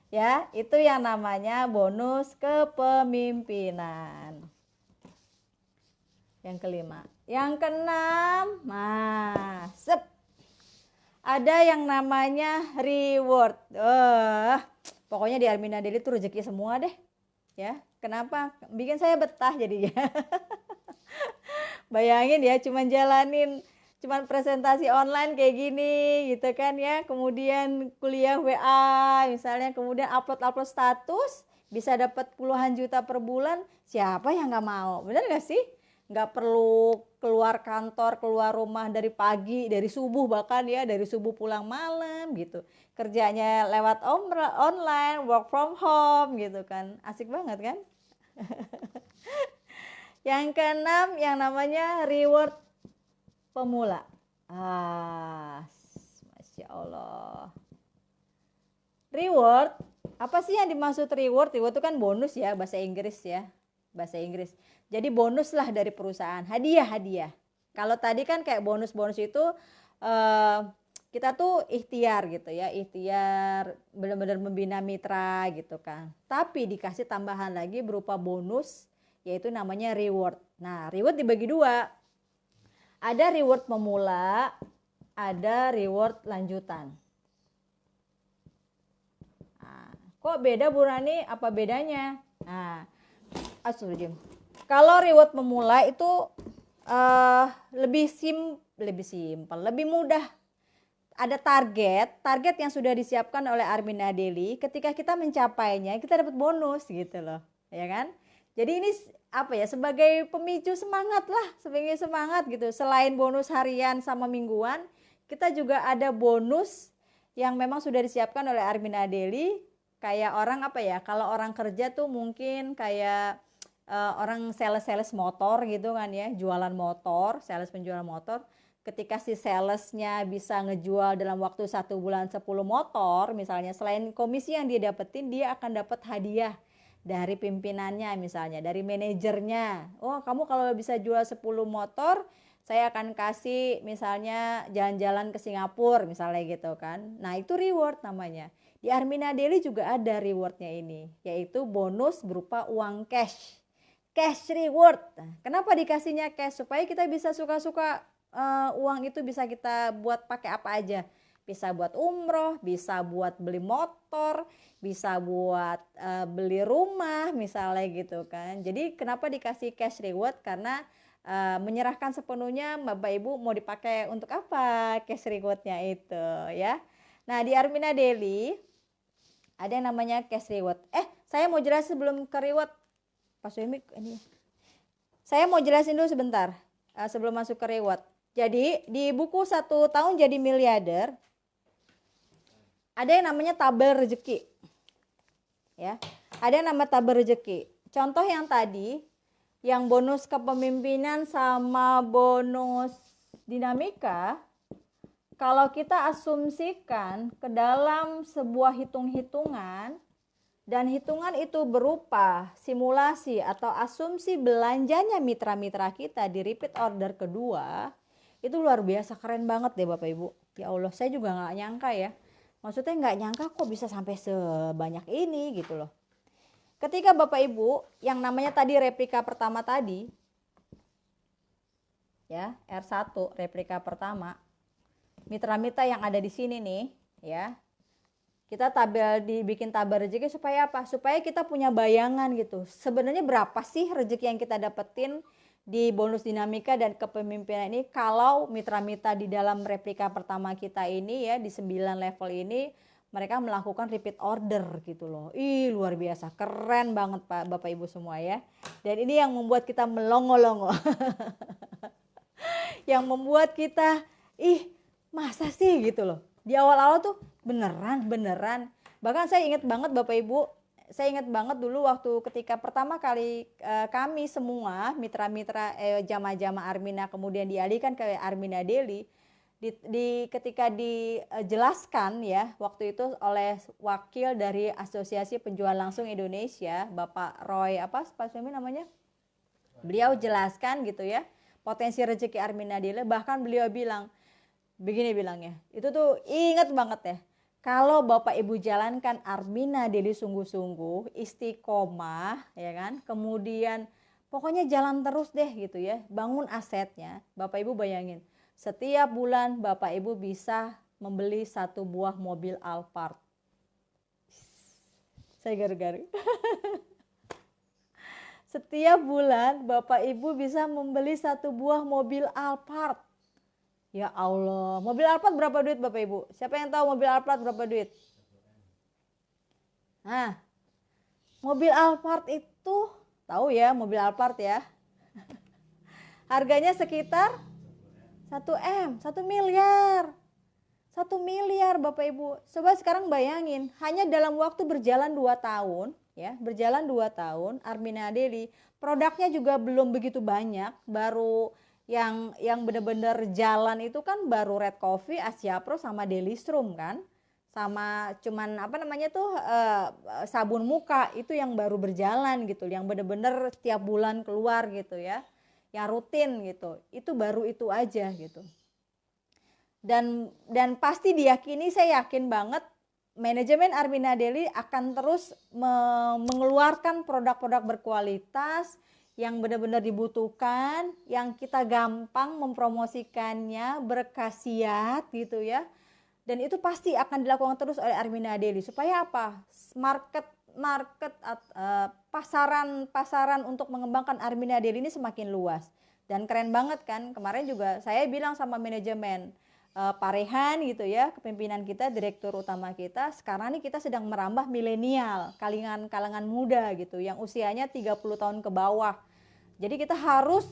Ya, itu yang namanya bonus kepemimpinan. Yang kelima. Yang keenam, ada yang namanya reward. Pokoknya di Armina Daily itu rezeki semua deh. Ya, kenapa? Bikin saya betah jadinya. Bayangin ya, cuman presentasi online kayak gini gitu kan ya. Kemudian kuliah WA misalnya, kemudian upload status, bisa dapat puluhan juta per bulan. Siapa yang nggak mau? Bener nggak sih? Nggak perlu keluar kantor, keluar rumah dari pagi, dari subuh bahkan ya, dari subuh pulang malam gitu. Kerjanya lewat online, work from home gitu kan. Asik banget kan? Yang keenam yang namanya reward pemula. Masya Allah. Reward, apa sih yang dimaksud reward? Reward itu kan bonus ya, bahasa Inggris ya. Bahasa Inggris. Jadi bonus lah dari perusahaan, hadiah. Kalau tadi kan kayak bonus-bonus itu kita tuh ikhtiar gitu ya, ikhtiar benar-benar membina mitra gitu kan. Tapi dikasih tambahan lagi berupa bonus, yaitu namanya reward. Nah, reward dibagi dua. Ada reward pemula, ada reward lanjutan. Nah, kok beda Bu Rani? Apa bedanya? Nah, kalau reward pemula itu lebih simpel, lebih mudah. Ada target yang sudah disiapkan oleh Armina Daily. Ketika kita mencapainya, kita dapat bonus gitu loh, ya kan? Jadi ini apa ya? Sebagai pemicu semangat lah, sebagai semangat gitu. Selain bonus harian sama mingguan, kita juga ada bonus yang memang sudah disiapkan oleh Armina Daily. Kayak orang apa ya, kalau orang kerja tuh mungkin kayak orang sales motor gitu kan ya, jualan motor, sales penjual motor. Ketika si salesnya bisa ngejual dalam waktu 1 bulan 10 motor misalnya, selain komisi yang dia dapetin, dia akan dapat hadiah dari pimpinannya, misalnya dari manajernya. Oh, kamu kalau bisa jual 10 motor, saya akan kasih misalnya jalan-jalan ke Singapura misalnya gitu kan. Nah, itu reward namanya. Di Armina Daily juga ada rewardnya ini, yaitu bonus berupa uang cash. Cash reward. Nah, kenapa dikasihnya cash? Supaya kita bisa suka-suka uang itu bisa kita buat pakai apa aja. Bisa buat umroh, bisa buat beli motor, bisa buat beli rumah misalnya gitu kan. Jadi kenapa dikasih cash reward? Karena menyerahkan sepenuhnya Bapak Ibu mau dipakai untuk apa cash rewardnya itu ya. Nah, di Armina Daily ada yang namanya cash reward. Saya mau jelasin sebelum ke reward. Pak Suemi ini. Saya mau jelasin dulu sebentar sebelum masuk ke reward. Jadi di buku 1 tahun jadi miliarder ada yang namanya tabel rezeki. Ya. Ada yang namanya tabel rezeki. Contoh yang tadi, yang bonus kepemimpinan sama bonus dinamika, kalau kita asumsikan ke dalam sebuah hitung-hitungan, dan hitungan itu berupa simulasi atau asumsi belanjanya mitra-mitra kita di repeat order kedua, itu luar biasa keren banget deh Bapak Ibu. Ya Allah, saya juga gak nyangka ya. Maksudnya gak nyangka kok bisa sampai sebanyak ini gitu loh. Ketika Bapak Ibu yang namanya tadi replika pertama tadi, ya R1 replika pertama, mitra-mitra yang ada di sini nih ya, kita dibikin tabel rezeki supaya apa? Supaya kita punya bayangan gitu. Sebenarnya berapa sih rezeki yang kita dapetin di bonus dinamika dan kepemimpinan ini kalau mitra-mitra di dalam replika pertama kita ini ya, di 9 level ini mereka melakukan repeat order gitu loh. Luar biasa, keren banget Pak Bapak Ibu semua ya. Dan ini yang membuat kita melongo-longo. Yang membuat kita masa sih gitu loh. Di awal-awal tuh beneran. Bahkan saya ingat banget Bapak Ibu, saya ingat banget dulu waktu ketika pertama kali kami semua mitra-mitra jamaah-jamaah Armina kemudian dialihkan ke Armina Daily, ketika dijelaskan ya waktu itu oleh wakil dari Asosiasi Penjual Langsung Indonesia, Bapak Roy Pak Suami namanya, beliau jelaskan gitu ya potensi rezeki Armina Daily. Bahkan beliau bilang begini bilangnya, itu tuh ingat banget ya, kalau Bapak Ibu jalankan Armina Daily sungguh-sungguh, istiqomah ya kan, kemudian pokoknya jalan terus deh gitu ya, bangun asetnya. Bapak Ibu bayangin, setiap bulan Bapak Ibu bisa membeli 1 buah mobil Alphard. Saya garu-garu. Setiap bulan Bapak Ibu bisa membeli 1 buah mobil Alphard. Ya Allah, mobil Alphard berapa duit Bapak Ibu? Siapa yang tahu mobil Alphard berapa duit? Nah, mobil Alphard itu, tahu ya mobil Alphard ya. Harganya sekitar 1 miliar. 1 miliar Bapak Ibu. Coba sekarang bayangin, hanya dalam waktu berjalan 2 tahun, ya, berjalan 2 tahun, Armina Daily, produknya juga belum begitu banyak, baru yang benar-benar jalan itu kan baru Red Coffee, Asia Pro sama Daily Strom kan, sama cuman sabun muka itu yang baru berjalan gitu, yang benar-benar setiap bulan keluar gitu ya, yang rutin gitu, itu baru itu aja gitu. Dan pasti diyakini, saya yakin banget manajemen Armina Daily akan terus mengeluarkan produk-produk berkualitas yang benar-benar dibutuhkan, yang kita gampang mempromosikannya, berkhasiat gitu ya. Dan itu pasti akan dilakukan terus oleh Armina Daily. Supaya apa? Pasaran untuk mengembangkan Armina Daily ini semakin luas. Dan keren banget kan, kemarin juga saya bilang sama manajemen, Pak Rehan gitu ya, kepemimpinan kita, direktur utama kita, sekarang ini kita sedang merambah milenial, kalangan muda gitu, yang usianya 30 tahun ke bawah. Jadi kita harus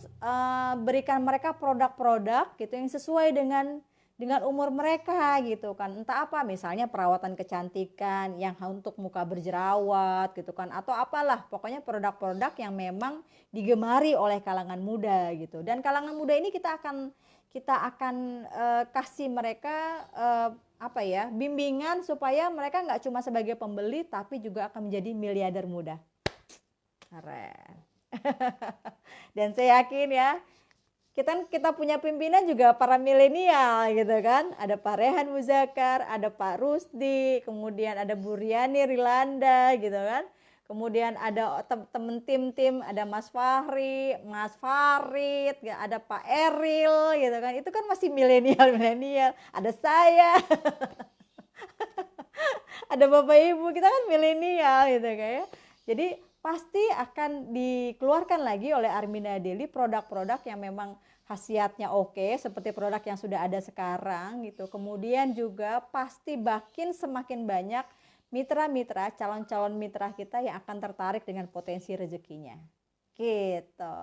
berikan mereka produk-produk gitu yang sesuai dengan dengan umur mereka gitu kan. Entah apa, misalnya perawatan kecantikan yang untuk muka berjerawat gitu kan, atau apalah, pokoknya produk-produk yang memang digemari oleh kalangan muda gitu. Dan kalangan muda ini kita akan kasih mereka apa ya, bimbingan supaya mereka nggak cuma sebagai pembeli tapi juga akan menjadi miliarder muda. Keren. Dan saya yakin ya, kita punya pimpinan juga para milenial gitu kan. Ada Pak Rehan Muzakar, ada Pak Rusdi, kemudian ada Bu Riani Rilanda gitu kan. Kemudian ada temen tim, ada Mas Fahri, Mas Farid, ada Pak Eril gitu kan. Itu kan masih milenial. Ada saya. Ada Bapak Ibu, kita kan milenial gitu kan ya. Jadi pasti akan dikeluarkan lagi oleh Armina Daily produk-produk yang memang khasiatnya oke, seperti produk yang sudah ada sekarang gitu. Kemudian juga pasti semakin banyak mitra-mitra, calon-calon mitra kita yang akan tertarik dengan potensi rezekinya. Gitu.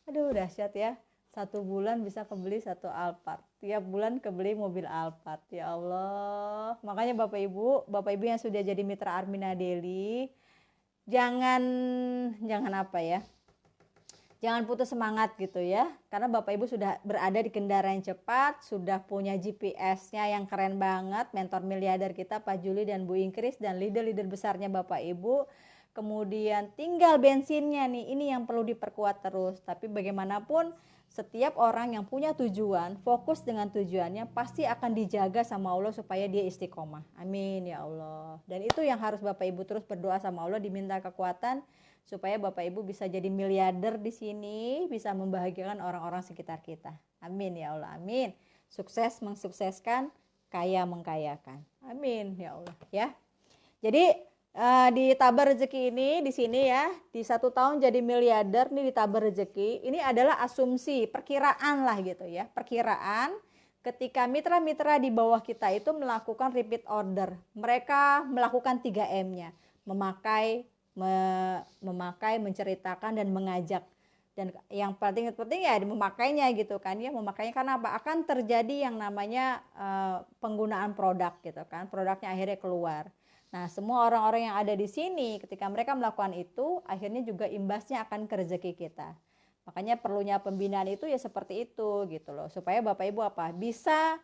Aduh, dahsyat ya. 1 bulan bisa kebeli 1 Alphard. Tiap bulan kebeli mobil Alphard. Ya Allah. Makanya Bapak Ibu yang sudah jadi mitra Armina Daily, jangan apa ya, jangan putus semangat gitu ya, karena Bapak Ibu sudah berada di kendaraan cepat, sudah punya GPS-nya yang keren banget, mentor miliarder kita Pak Juli dan Bu Ingkris dan leader-leader besarnya Bapak Ibu. Kemudian tinggal bensinnya nih, ini yang perlu diperkuat terus. Tapi bagaimanapun setiap orang yang punya tujuan, fokus dengan tujuannya, pasti akan dijaga sama Allah supaya dia istiqomah. Amin ya Allah. Dan itu yang harus Bapak Ibu terus berdoa sama Allah, diminta kekuatan supaya Bapak Ibu bisa jadi miliarder di sini, bisa membahagiakan orang-orang sekitar kita. Amin ya Allah. Amin. Sukses mensukseskan, kaya mengkayakan. Amin ya Allah ya. Jadi di tabah rezeki ini di sini ya, di 1 tahun jadi miliarder nih di tabah rezeki. Ini adalah asumsi, perkiraan lah gitu ya. Perkiraan ketika mitra-mitra di bawah kita itu melakukan repeat order. Mereka melakukan 3M-nya. Memakai, menceritakan dan mengajak. Dan yang paling penting ya memakainya gitu kan ya. Memakainya karena apa? Akan terjadi yang namanya penggunaan produk gitu kan. Produknya akhirnya keluar. Nah, semua orang-orang yang ada di sini ketika mereka melakukan itu, akhirnya juga imbasnya akan ke rezeki kita. Makanya perlunya pembinaan itu ya seperti itu gitu loh. Supaya Bapak Ibu bisa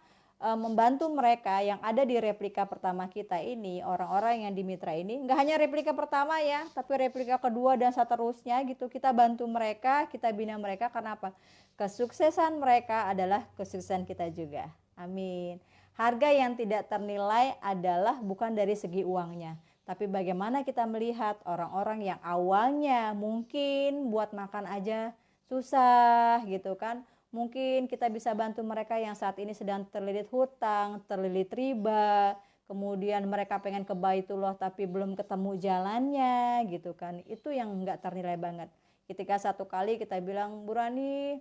membantu mereka yang ada di replika pertama kita ini, orang-orang yang di mitra ini, nggak hanya replika pertama ya, tapi replika kedua dan seterusnya gitu. Kita bantu mereka, kita bina mereka, karena apa? Kesuksesan mereka adalah kesuksesan kita juga. Amin. Harga yang tidak ternilai adalah bukan dari segi uangnya, tapi bagaimana kita melihat orang-orang yang awalnya mungkin buat makan aja susah gitu kan. Mungkin kita bisa bantu mereka yang saat ini sedang terlilit hutang, terlilit riba, kemudian mereka pengen ke Baitullah tapi belum ketemu jalannya gitu kan. Itu yang nggak ternilai banget. Ketika satu kali kita bilang, Bu Rani,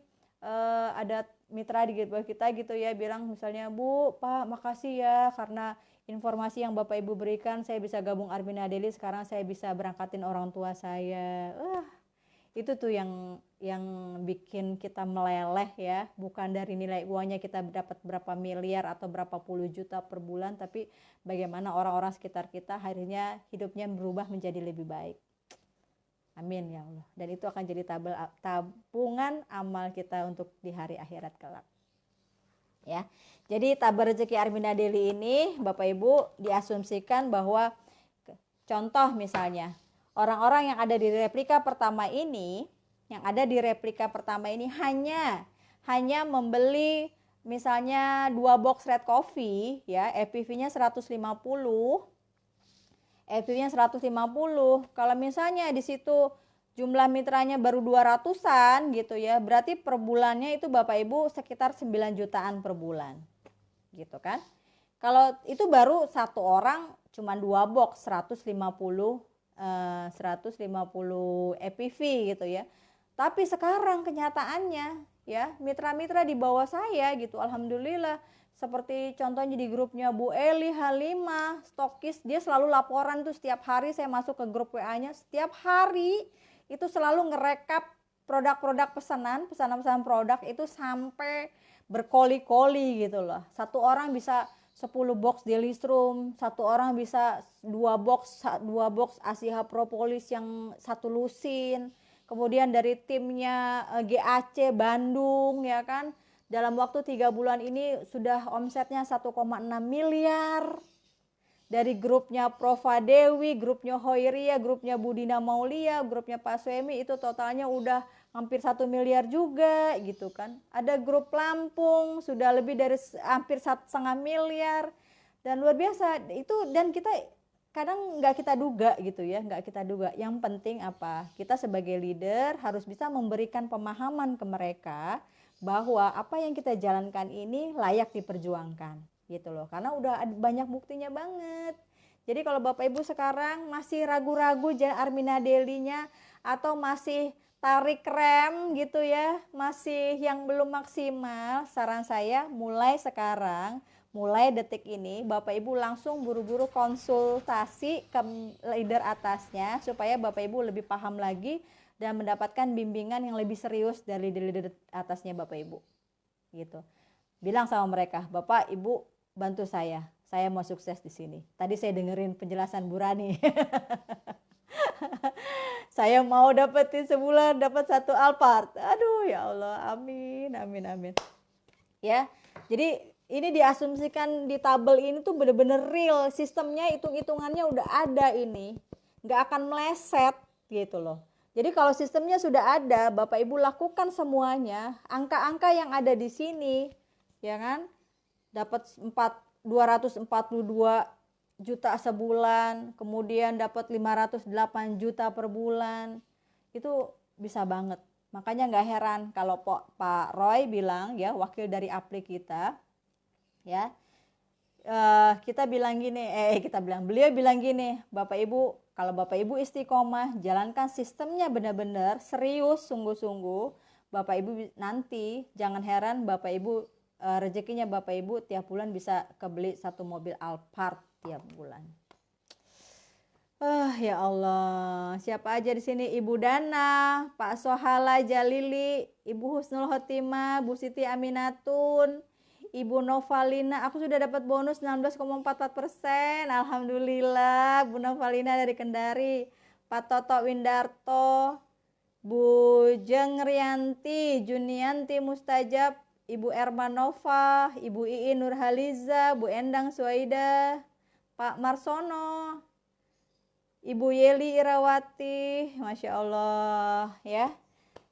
ada mitra di bawah kita gitu ya, bilang misalnya, Bu, Pak, makasih ya karena informasi yang Bapak Ibu berikan, saya bisa gabung Armina Daily, sekarang saya bisa berangkatin orang tua saya. Itu tuh yang bikin kita meleleh ya, bukan dari nilai uangnya kita dapat berapa miliar atau berapa puluh juta per bulan, tapi bagaimana orang-orang sekitar kita akhirnya hidupnya berubah menjadi lebih baik. Amin ya Allah. Dan itu akan jadi tabungan amal kita untuk di hari akhirat kelak. Ya. Jadi tabah rezeki Armina Daily ini Bapak Ibu diasumsikan bahwa contoh misalnya orang-orang yang ada di replika pertama ini, hanya membeli misalnya 2 box red coffee ya, EPV-nya 150. EPV-nya 150. Kalau misalnya di situ jumlah mitranya baru 200-an gitu ya, berarti per bulannya itu Bapak Ibu sekitar 9 jutaan per bulan. Gitu kan? Kalau itu baru satu orang cuma 2 box 150 EPV gitu ya. Tapi sekarang kenyataannya ya, mitra-mitra di bawah saya gitu, alhamdulillah, seperti contohnya di grupnya Bu Eli Halimah, stokis, dia selalu laporan tuh setiap hari. Saya masuk ke grup WA-nya, setiap hari itu selalu ngerekap produk-produk pesanan produk itu sampai berkoli-koli gitu loh. Satu orang bisa 10 box Delistrum, satu orang bisa 2 box Asiha Propolis yang satu lusin. Kemudian dari timnya GAC Bandung ya kan, dalam waktu 3 bulan ini sudah omsetnya 1,6 miliar. Dari grupnya Prova Dewi, grupnya Hoiria, grupnya Budina Maulia, grupnya Pak Suemi, itu totalnya udah hampir 1 miliar juga gitu kan. Ada grup Lampung sudah lebih dari hampir 1,5 miliar, dan luar biasa itu. Dan kita kadang nggak kita duga gitu ya, nggak kita duga. Yang penting apa? Kita sebagai leader harus bisa memberikan pemahaman ke mereka bahwa apa yang kita jalankan ini layak diperjuangkan gitu loh, karena udah banyak buktinya banget. Jadi kalau Bapak Ibu sekarang masih ragu-ragu jalan Armina Daily-nya, atau masih tarik rem gitu ya, masih yang belum maksimal, saran saya mulai sekarang, mulai detik ini Bapak Ibu langsung buru-buru konsultasi ke leader atasnya, supaya Bapak Ibu lebih paham lagi dan mendapatkan bimbingan yang lebih serius dari leader atasnya Bapak Ibu gitu. Bilang sama mereka, Bapak Ibu bantu saya mau sukses di sini. Tadi saya dengerin penjelasan Bu Rani. Saya mau dapetin sebulan dapat 1 Alphard. Aduh ya Allah, amin, amin, amin. Ya, jadi ini diasumsikan di tabel ini tuh bener-bener real. Sistemnya, hitung-hitungannya udah ada ini. Nggak akan meleset gitu loh. Jadi kalau sistemnya sudah ada, Bapak Ibu lakukan semuanya. Angka-angka yang ada di sini, ya kan? Dapat 242 juta sebulan, kemudian dapat 508 juta per bulan, itu bisa banget. Makanya nggak heran kalau Pak Roy bilang ya, wakil dari APRI kita ya, beliau bilang gini, Bapak Ibu, kalau Bapak Ibu istiqomah jalankan sistemnya benar-benar serius, sungguh-sungguh, Bapak Ibu nanti jangan heran Bapak Ibu rezekinya Bapak Ibu tiap bulan bisa kebeli 1 mobil Alphard tiap bulan. Ya Allah, siapa aja di sini? Ibu Dana, Pak Sohala Jalili, Ibu Husnul Khotimah, Bu Siti Aminatun, Ibu Novalina. Aku sudah dapat bonus 16,44%. Alhamdulillah, Bu Novalina dari Kendari. Pak Toto Windarto, Bu Jengrianti, Junianti Mustajab, Ibu Ermanova, Ibu Ii Nurhaliza, Bu Endang Suaida, Pak Marsono, Ibu Yeli Irawati, Masya Allah ya.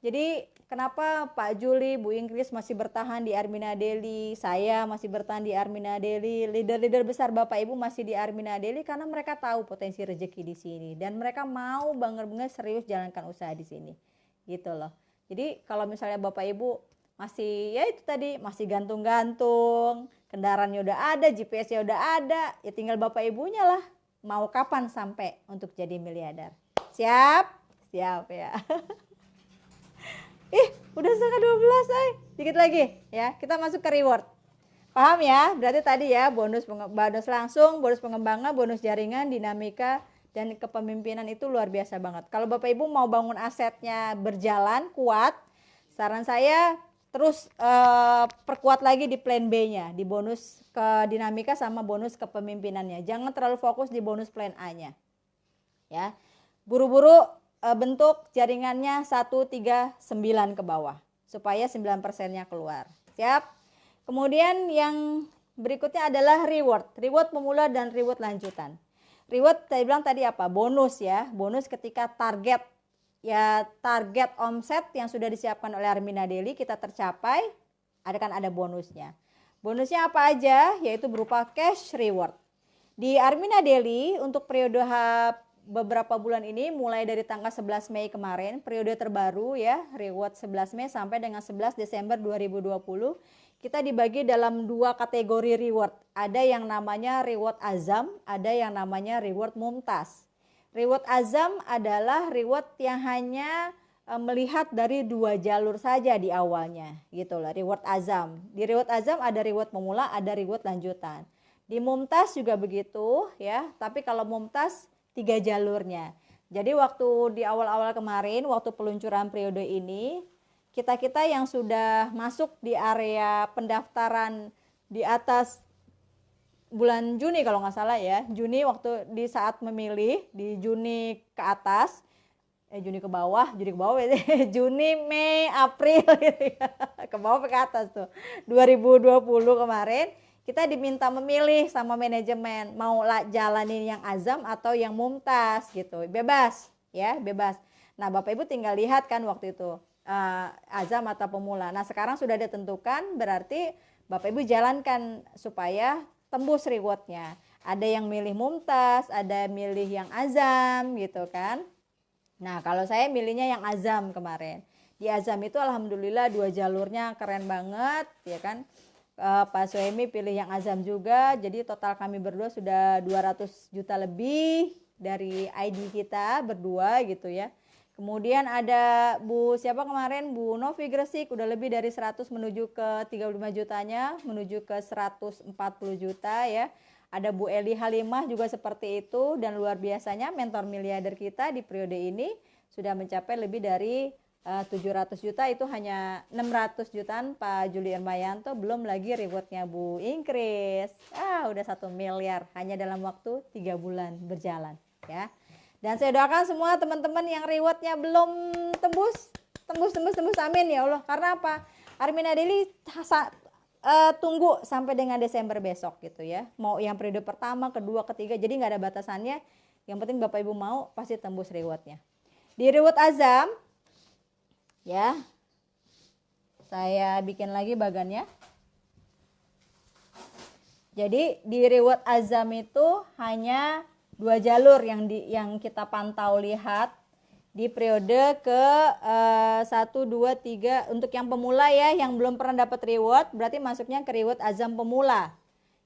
Jadi kenapa Pak Juli, Bu Inggris masih bertahan di Armina Daily, saya masih bertahan di Armina Daily, leader-leader besar Bapak Ibu masih di Armina Daily, karena mereka tahu potensi rezeki di sini dan mereka mau banget serius jalankan usaha di sini, gitu loh. Jadi kalau misalnya Bapak Ibu masih ya itu tadi, masih gantung-gantung, kendaraannya udah ada, GPS-nya udah ada, ya tinggal Bapak Ibunya lah mau kapan sampai untuk jadi miliarder. Siap? Siap ya. Udah setengah 12 dikit lagi ya, kita masuk ke reward. Paham ya? Berarti tadi ya, bonus langsung, bonus pengembangan, bonus jaringan, dinamika, dan kepemimpinan itu luar biasa banget. Kalau Bapak Ibu mau bangun asetnya berjalan kuat, saran saya terus perkuat lagi di plan B-nya, di bonus ke dinamika sama bonus kepemimpinannya. Jangan terlalu fokus di bonus plan A-nya. Ya. Buru-buru bentuk jaringannya 139 ke bawah supaya 9%-nya keluar. Siap? Kemudian yang berikutnya adalah reward. Reward pemula dan reward lanjutan. Reward saya bilang tadi apa? Bonus ya. Bonus ketika target omset yang sudah disiapkan oleh Armina Daily kita tercapai, ada bonusnya. Bonusnya apa aja? Yaitu berupa cash reward. Di Armina Daily untuk periode beberapa bulan ini, mulai dari tanggal 11 Mei kemarin, periode terbaru ya, reward 11 Mei sampai dengan 11 Desember 2020, kita dibagi dalam 2 kategori reward. Ada yang namanya reward azam, ada yang namanya reward mumtaz. Reward azam adalah reward yang hanya melihat dari 2 jalur saja di awalnya, gitu lah. Reward azam. Di reward azam ada reward pemula, ada reward lanjutan. Di mumtaz juga begitu ya, tapi kalau mumtaz 3 jalurnya. Jadi waktu di awal-awal kemarin, waktu peluncuran periode ini, kita-kita yang sudah masuk di area pendaftaran di atas bulan Juni kalau nggak salah ya, Juni waktu di saat memilih di Juni ke atas, Juni ke bawah Juni, Mei, April gitu ya. Ke bawah ke atas tuh 2020 kemarin kita diminta memilih sama manajemen mau jalanin yang azam atau yang mumtaz gitu, bebas ya, bebas. Nah Bapak Ibu tinggal lihat kan waktu itu azam atau pemula. Nah sekarang sudah ditentukan, berarti Bapak Ibu jalankan supaya tembus rewardnya. Ada yang milih mumtaz, ada milih yang azam gitu kan. Nah kalau saya milihnya yang azam kemarin. Di azam itu alhamdulillah 2 jalurnya keren banget ya kan. Pak Suemi pilih yang azam juga. Jadi total kami berdua sudah 200 juta lebih dari ID kita berdua gitu ya. Kemudian ada Bu siapa kemarin, Bu Novi Gresik udah lebih dari 100 menuju ke 35 jutanya, menuju ke 140 juta ya. Ada Bu Eli Halimah juga seperti itu, dan luar biasanya mentor miliarder kita di periode ini sudah mencapai lebih dari 700 juta, itu hanya 600 jutaan Pak Juli Irmayanto, belum lagi rewardnya Bu Ingkris. Udah 1 miliar hanya dalam waktu 3 bulan berjalan ya. Dan saya doakan semua teman-teman yang rewardnya belum tembus, amin ya Allah. Karena apa? Armina Daily tunggu sampai dengan Desember besok gitu ya. Mau yang periode pertama, kedua, ketiga, jadi nggak ada batasannya. Yang penting Bapak Ibu mau, pasti tembus rewardnya. Di reward azam, ya, saya bikin lagi bagannya. Jadi di reward azam itu hanya 2 jalur yang kita pantau lihat di periode ke 1, 2, 3 untuk yang pemula ya, yang belum pernah dapat reward berarti masuknya ke reward azam pemula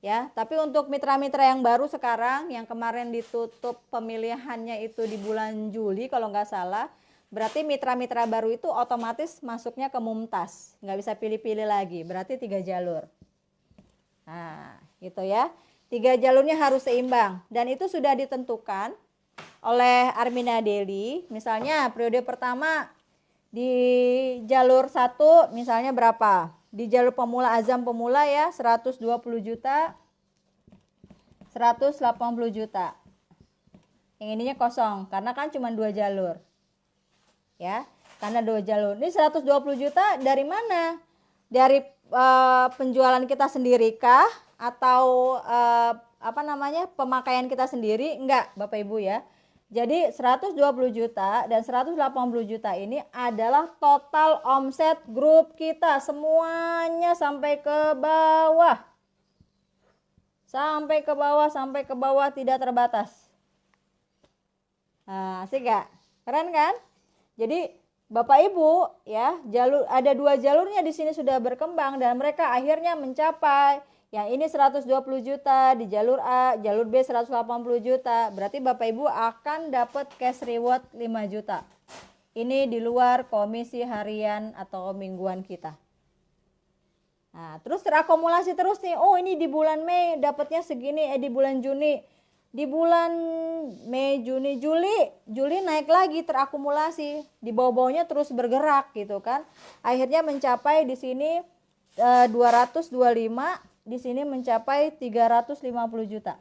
ya. Tapi untuk mitra-mitra yang baru sekarang, yang kemarin ditutup pemilihannya itu di bulan Juli kalau nggak salah, berarti mitra-mitra baru itu otomatis masuknya ke mumtaz, nggak bisa pilih-pilih lagi, berarti 3 jalur. Nah gitu ya, 3 jalurnya harus seimbang dan itu sudah ditentukan oleh Armina Daily. Misalnya periode pertama di jalur 1 misalnya berapa, di jalur pemula azam pemula ya 120 juta, 180 juta. Yang ininya kosong karena kan cuma 2 jalur ya, karena 2 jalur. Ini 120 juta dari mana? Dari penjualan kita sendiri kah atau pemakaian kita sendiri? Enggak Bapak Ibu ya. Jadi 120 juta dan 180 juta ini adalah total omset grup kita semuanya sampai ke bawah. Sampai ke bawah tidak terbatas. Nah, asik gak? Keren kan? Jadi Bapak Ibu ya, ada 2 jalurnya di sini sudah berkembang dan mereka akhirnya mencapai yang ini 120 juta di jalur A, jalur B 180 juta. Berarti Bapak Ibu akan dapat cash reward 5 juta. Ini di luar komisi harian atau mingguan kita. Nah, terus terakumulasi terus nih. Oh, ini di bulan Mei dapatnya segini, di bulan Juni, di bulan Mei, Juni, Juli naik lagi, terakumulasi. Di bawah-bawahnya terus bergerak gitu kan. Akhirnya mencapai di sini 225, di sini mencapai 350 juta.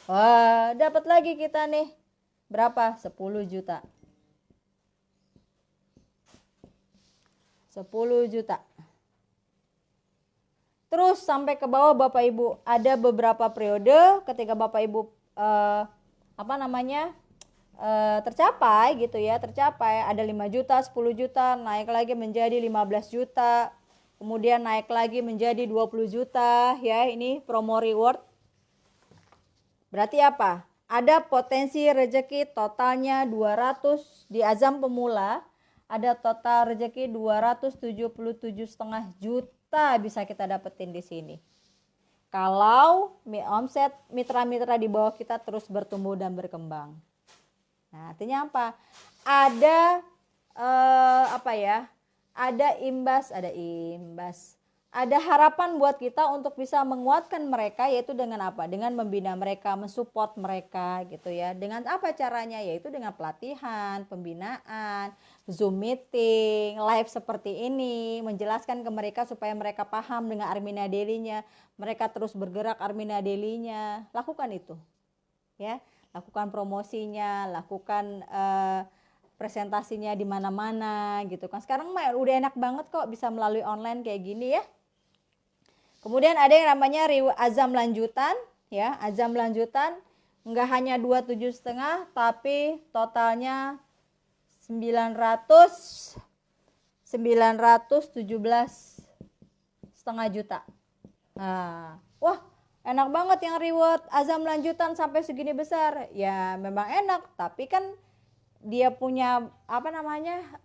Wah, dapat lagi kita nih. Berapa? 10 juta. 10 juta. Terus sampai ke bawah Bapak Ibu, ada beberapa periode ketika Bapak Ibu tercapai gitu ya, tercapai ada 5 juta, 10 juta, naik lagi menjadi 15 juta, kemudian naik lagi menjadi 20 juta ya, ini promo reward. Berarti apa? Ada potensi rezeki totalnya 200 di azam pemula, ada total rezeki 277,5 juta bisa kita dapetin di sini. Kalau omset mitra-mitra di bawah kita terus bertumbuh dan berkembang. Nah, artinya apa? Ada ada imbas, ada harapan buat kita untuk bisa menguatkan mereka, yaitu dengan apa? Dengan membina mereka, mensupport mereka gitu ya. Dengan apa caranya? Yaitu dengan pelatihan, pembinaan, Zoom meeting, live seperti ini, menjelaskan ke mereka supaya mereka paham dengan Armina Daily-nya. Mereka terus bergerak Armina Daily-nya. Lakukan itu. Ya, lakukan promosinya, lakukan presentasinya di mana-mana gitu kan. Sekarang mah udah enak banget kok bisa melalui online kayak gini ya. Kemudian ada yang namanya azam lanjutan ya, azam lanjutan enggak hanya 27,5 tapi totalnya 917,5 juta. Nah, wah, enak banget yang reward azam lanjutan sampai segini besar. Ya, memang enak, tapi kan dia punya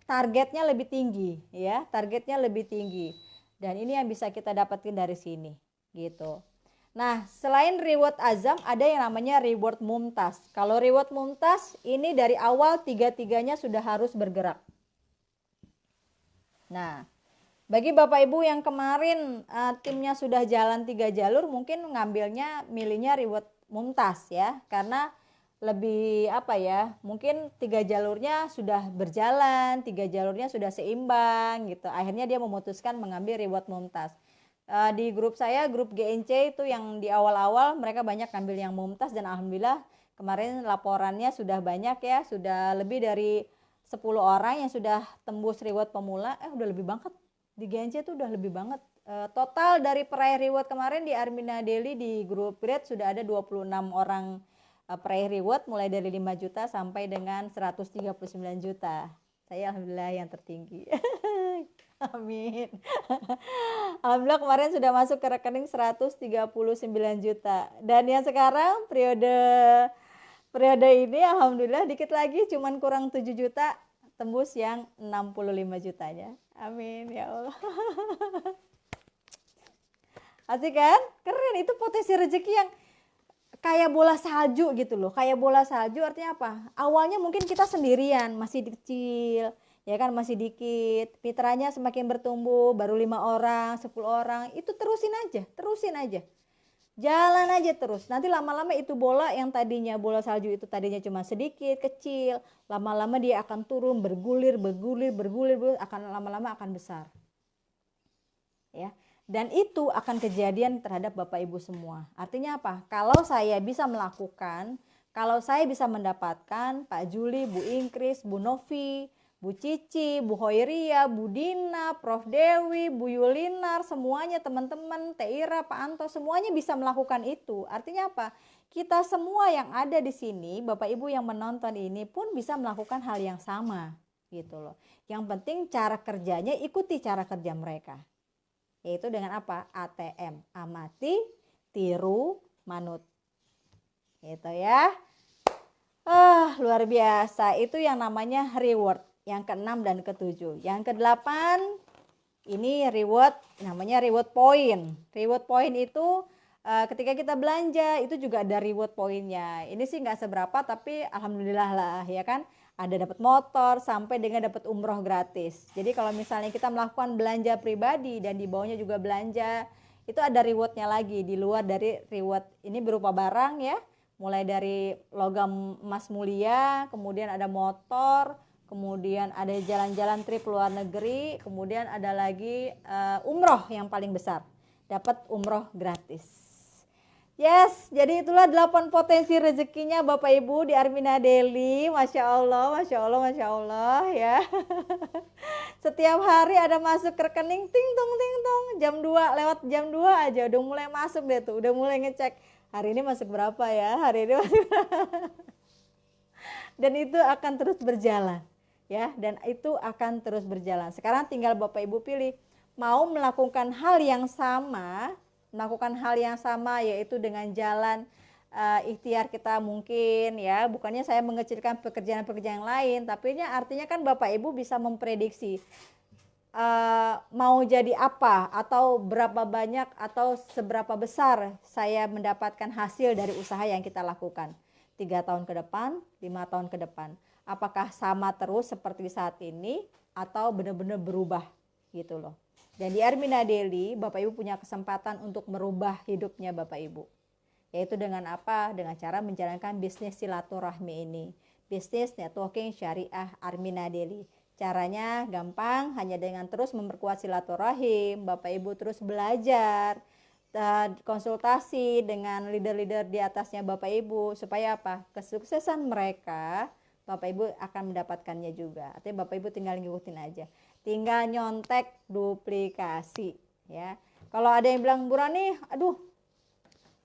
targetnya lebih tinggi ya, targetnya lebih tinggi. Dan ini yang bisa kita dapatin dari sini gitu. Nah, selain reward azam ada yang namanya reward mumtaz. Kalau reward mumtaz ini dari awal tiga-tiganya sudah harus bergerak. Nah, bagi Bapak Ibu yang kemarin timnya sudah jalan 3 jalur, mungkin milihnya reward mumtaz ya, karena lebih mungkin 3 jalurnya sudah berjalan, 3 jalurnya sudah seimbang gitu. Akhirnya dia memutuskan mengambil reward mumtaz. Di grup saya, grup GNC itu yang di awal-awal mereka banyak ambil yang mumtaz, dan alhamdulillah kemarin laporannya sudah banyak ya, sudah lebih dari 10 orang yang sudah tembus reward pemula. Udah lebih banget di GNC itu, udah lebih banget. Total dari peraih reward kemarin di Armina Daily di grup Red sudah ada 26 orang peraih reward, mulai dari 5 juta sampai dengan 139 juta. Saya alhamdulillah yang tertinggi. Amin. Alhamdulillah kemarin sudah masuk ke rekening 139 juta. Dan yang sekarang periode ini alhamdulillah dikit lagi, cuman kurang 7 juta, tembus yang 65 jutanya. Amin ya Allah. Asik kan? Keren, itu potensi rezeki yang kayak bola salju gitu loh. Kayak bola salju artinya apa? Awalnya mungkin kita sendirian, masih kecil, ya kan, masih dikit. Mitranya semakin bertumbuh, baru 5 orang, 10 orang. Itu terusin aja. Jalan aja terus. Nanti lama-lama itu bola yang tadinya bola salju itu tadinya cuma sedikit, kecil. Lama-lama dia akan turun, bergulir, akan lama-lama akan besar. Ya. Dan itu akan kejadian terhadap Bapak Ibu semua. Artinya apa? Kalau saya bisa melakukan, kalau saya bisa mendapatkan Pak Juli, Bu Ingkris, Bu Novi, Bu Cici, Bu Hoiria, Bu Dina, Prof Dewi, Bu Yulinar, semuanya teman-teman, Teira, Pak Anto, semuanya bisa melakukan itu. Artinya apa? Kita semua yang ada di sini, Bapak Ibu yang menonton ini pun bisa melakukan hal yang sama gitu loh. Yang penting cara kerjanya ikuti cara kerja mereka. Yaitu dengan apa? ATM, amati, tiru, manut. Gitu ya. Luar biasa. Itu yang namanya reward. Yang ke-6 dan ke-7. Yang ke-8 ini reward, namanya reward point. Reward point itu ketika kita belanja itu juga ada reward pointnya. Ini sih nggak seberapa, tapi alhamdulillah lah ya kan. Ada dapat motor sampai dengan dapat umroh gratis. Jadi kalau misalnya kita melakukan belanja pribadi dan di bawahnya juga belanja, itu ada rewardnya lagi di luar dari reward ini berupa barang ya. Mulai dari logam emas mulia, kemudian ada motor, kemudian ada jalan-jalan trip luar negeri, kemudian ada lagi umroh yang paling besar. Dapat umroh gratis. Yes, jadi itulah 8 potensi rezekinya Bapak Ibu di Armina Daily. Masya Allah ya. Setiap hari ada masuk ke rekening ting tong jam 2, lewat jam 2 aja udah mulai masuk deh tuh, udah mulai ngecek hari ini masuk berapa ya, hari ini masuk dan itu akan terus berjalan ya, dan itu akan terus berjalan. Sekarang tinggal Bapak Ibu pilih mau melakukan hal yang sama, yaitu dengan jalan ikhtiar kita mungkin ya, bukannya saya mengecilkan pekerjaan-pekerjaan yang lain, tapi artinya kan Bapak Ibu bisa memprediksi mau jadi apa, atau berapa banyak atau seberapa besar saya mendapatkan hasil dari usaha yang kita lakukan 3 tahun ke depan, 5 tahun ke depan. Apakah sama terus seperti saat ini atau benar-benar berubah gitu loh. Dan di Armina Daily, Bapak Ibu punya kesempatan untuk merubah hidupnya Bapak Ibu. Yaitu dengan apa? Dengan cara menjalankan bisnis silaturahmi ini. Bisnis networking syariah Armina Daily. Caranya gampang, hanya dengan terus memperkuat silaturahim. Bapak Ibu terus belajar, konsultasi dengan leader-leader di atasnya Bapak Ibu. Supaya apa? Kesuksesan mereka Bapak Ibu akan mendapatkannya juga. Artinya Bapak Ibu tinggal ngikutin aja. Tinggal nyontek duplikasi ya. Kalau ada yang bilang, Bu Rani, aduh,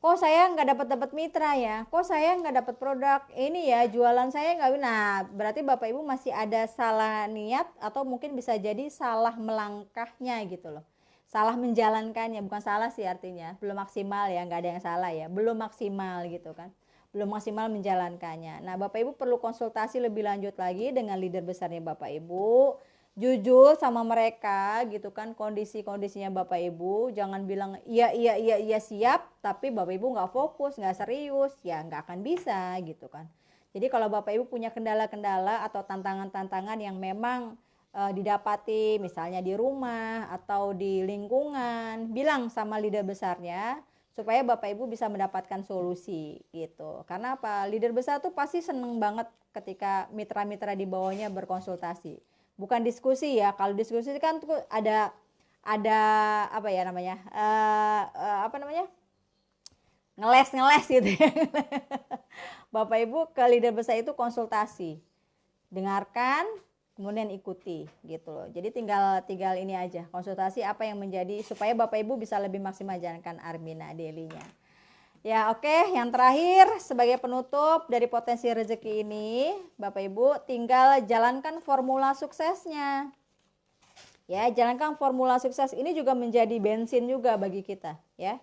kok saya nggak dapat mitra ya? Kok saya nggak dapat produk ini ya? Jualan saya nggak. Nah, berarti Bapak Ibu masih ada salah niat atau mungkin bisa jadi salah melangkahnya gitu loh. Salah menjalankannya, bukan salah sih artinya. Belum maksimal ya, nggak ada yang salah ya. Belum maksimal gitu kan. Belum maksimal menjalankannya. Nah, Bapak Ibu perlu konsultasi lebih lanjut lagi dengan leader besarnya Bapak Ibu. Jujur sama mereka gitu kan, kondisi-kondisinya Bapak Ibu. Jangan bilang iya siap, tapi Bapak Ibu nggak fokus, nggak serius, ya nggak akan bisa gitu kan. Jadi kalau Bapak Ibu punya kendala-kendala atau tantangan-tantangan yang memang didapati misalnya di rumah atau di lingkungan, bilang sama leader besarnya supaya Bapak Ibu bisa mendapatkan solusi gitu. Karena apa? Leader besar tuh pasti seneng banget ketika mitra-mitra di bawahnya berkonsultasi. Bukan diskusi ya. Kalau diskusi kan tuh ada apa ya namanya? Apa namanya? Ngeles gitu ya. Bapak Ibu ke leader besar itu konsultasi. Dengarkan, kemudian ikuti gitu loh. Jadi tinggal ini aja, konsultasi apa yang menjadi supaya Bapak Ibu bisa lebih maksimal jalankan Armina Daily-nya. Ya oke, yang terakhir sebagai penutup dari potensi rezeki ini, Bapak Ibu tinggal jalankan formula suksesnya. Ya, jalankan formula sukses ini juga menjadi bensin juga bagi kita ya.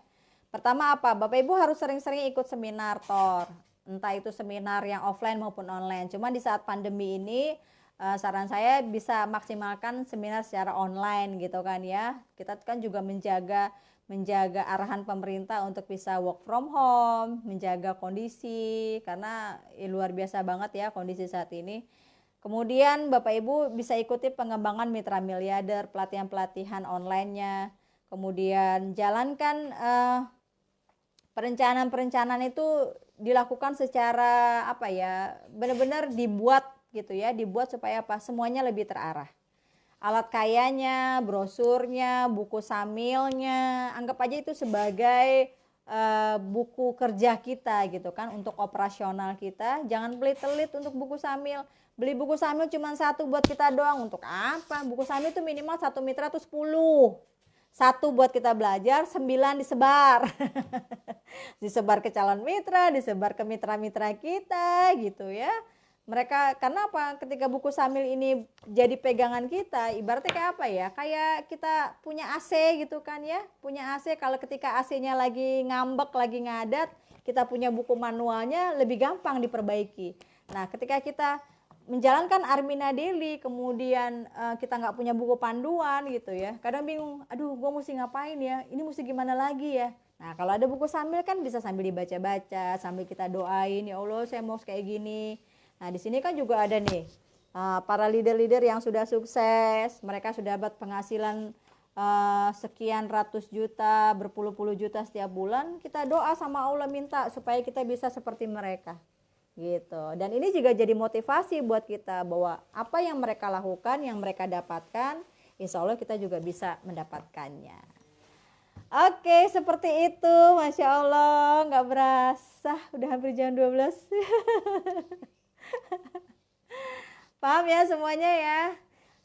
Pertama apa? Bapak Ibu harus sering-sering ikut seminar TOR. Entah itu seminar yang offline maupun online. Cuma di saat pandemi ini saran saya bisa maksimalkan seminar secara online gitu kan ya. Kita kan juga menjaga arahan pemerintah untuk bisa work from home, menjaga kondisi karena luar biasa banget ya kondisi saat ini. Kemudian Bapak Ibu bisa ikuti pengembangan mitra miliarder, pelatihan-pelatihan online-nya. Kemudian jalankan perencanaan itu dilakukan secara apa ya, benar-benar dibuat gitu ya, dibuat supaya apa? Semuanya lebih terarah. Alat kayanya, brosurnya, buku samilnya, anggap aja itu sebagai buku kerja kita gitu kan untuk operasional kita. Jangan pelit-pelit untuk buku samil. Beli buku samil cuma satu buat kita doang, untuk apa? Buku samil itu minimal satu mitra tuh 10. Satu buat kita belajar, 9 disebar. Disebar ke calon mitra, disebar ke mitra-mitra kita gitu ya. Mereka karena apa? Ketika buku samil ini jadi pegangan kita, ibaratnya kayak apa ya? Kayak kita punya AC gitu kan ya. Punya AC, kalau ketika AC-nya lagi ngambek, lagi ngadat, kita punya buku manualnya lebih gampang diperbaiki. Nah, ketika kita menjalankan Armina Daily, kemudian kita nggak punya buku panduan gitu ya. Kadang bingung, aduh gue mesti ngapain ya? Ini mesti gimana lagi ya? Nah, kalau ada buku sambil kan bisa sambil dibaca-baca, sambil kita doain, ya Allah saya mau kayak gini. Nah, di sini kan juga ada nih para leader-leader yang sudah sukses, mereka sudah dapat penghasilan sekian ratus juta, berpuluh-puluh juta setiap bulan. Kita doa sama Allah minta supaya kita bisa seperti mereka. Gitu. Dan ini juga jadi motivasi buat kita bahwa apa yang mereka lakukan, yang mereka dapatkan, insya Allah kita juga bisa mendapatkannya. Oke, seperti itu. Masya Allah, nggak berasa udah hampir jam 12. Paham ya semuanya ya.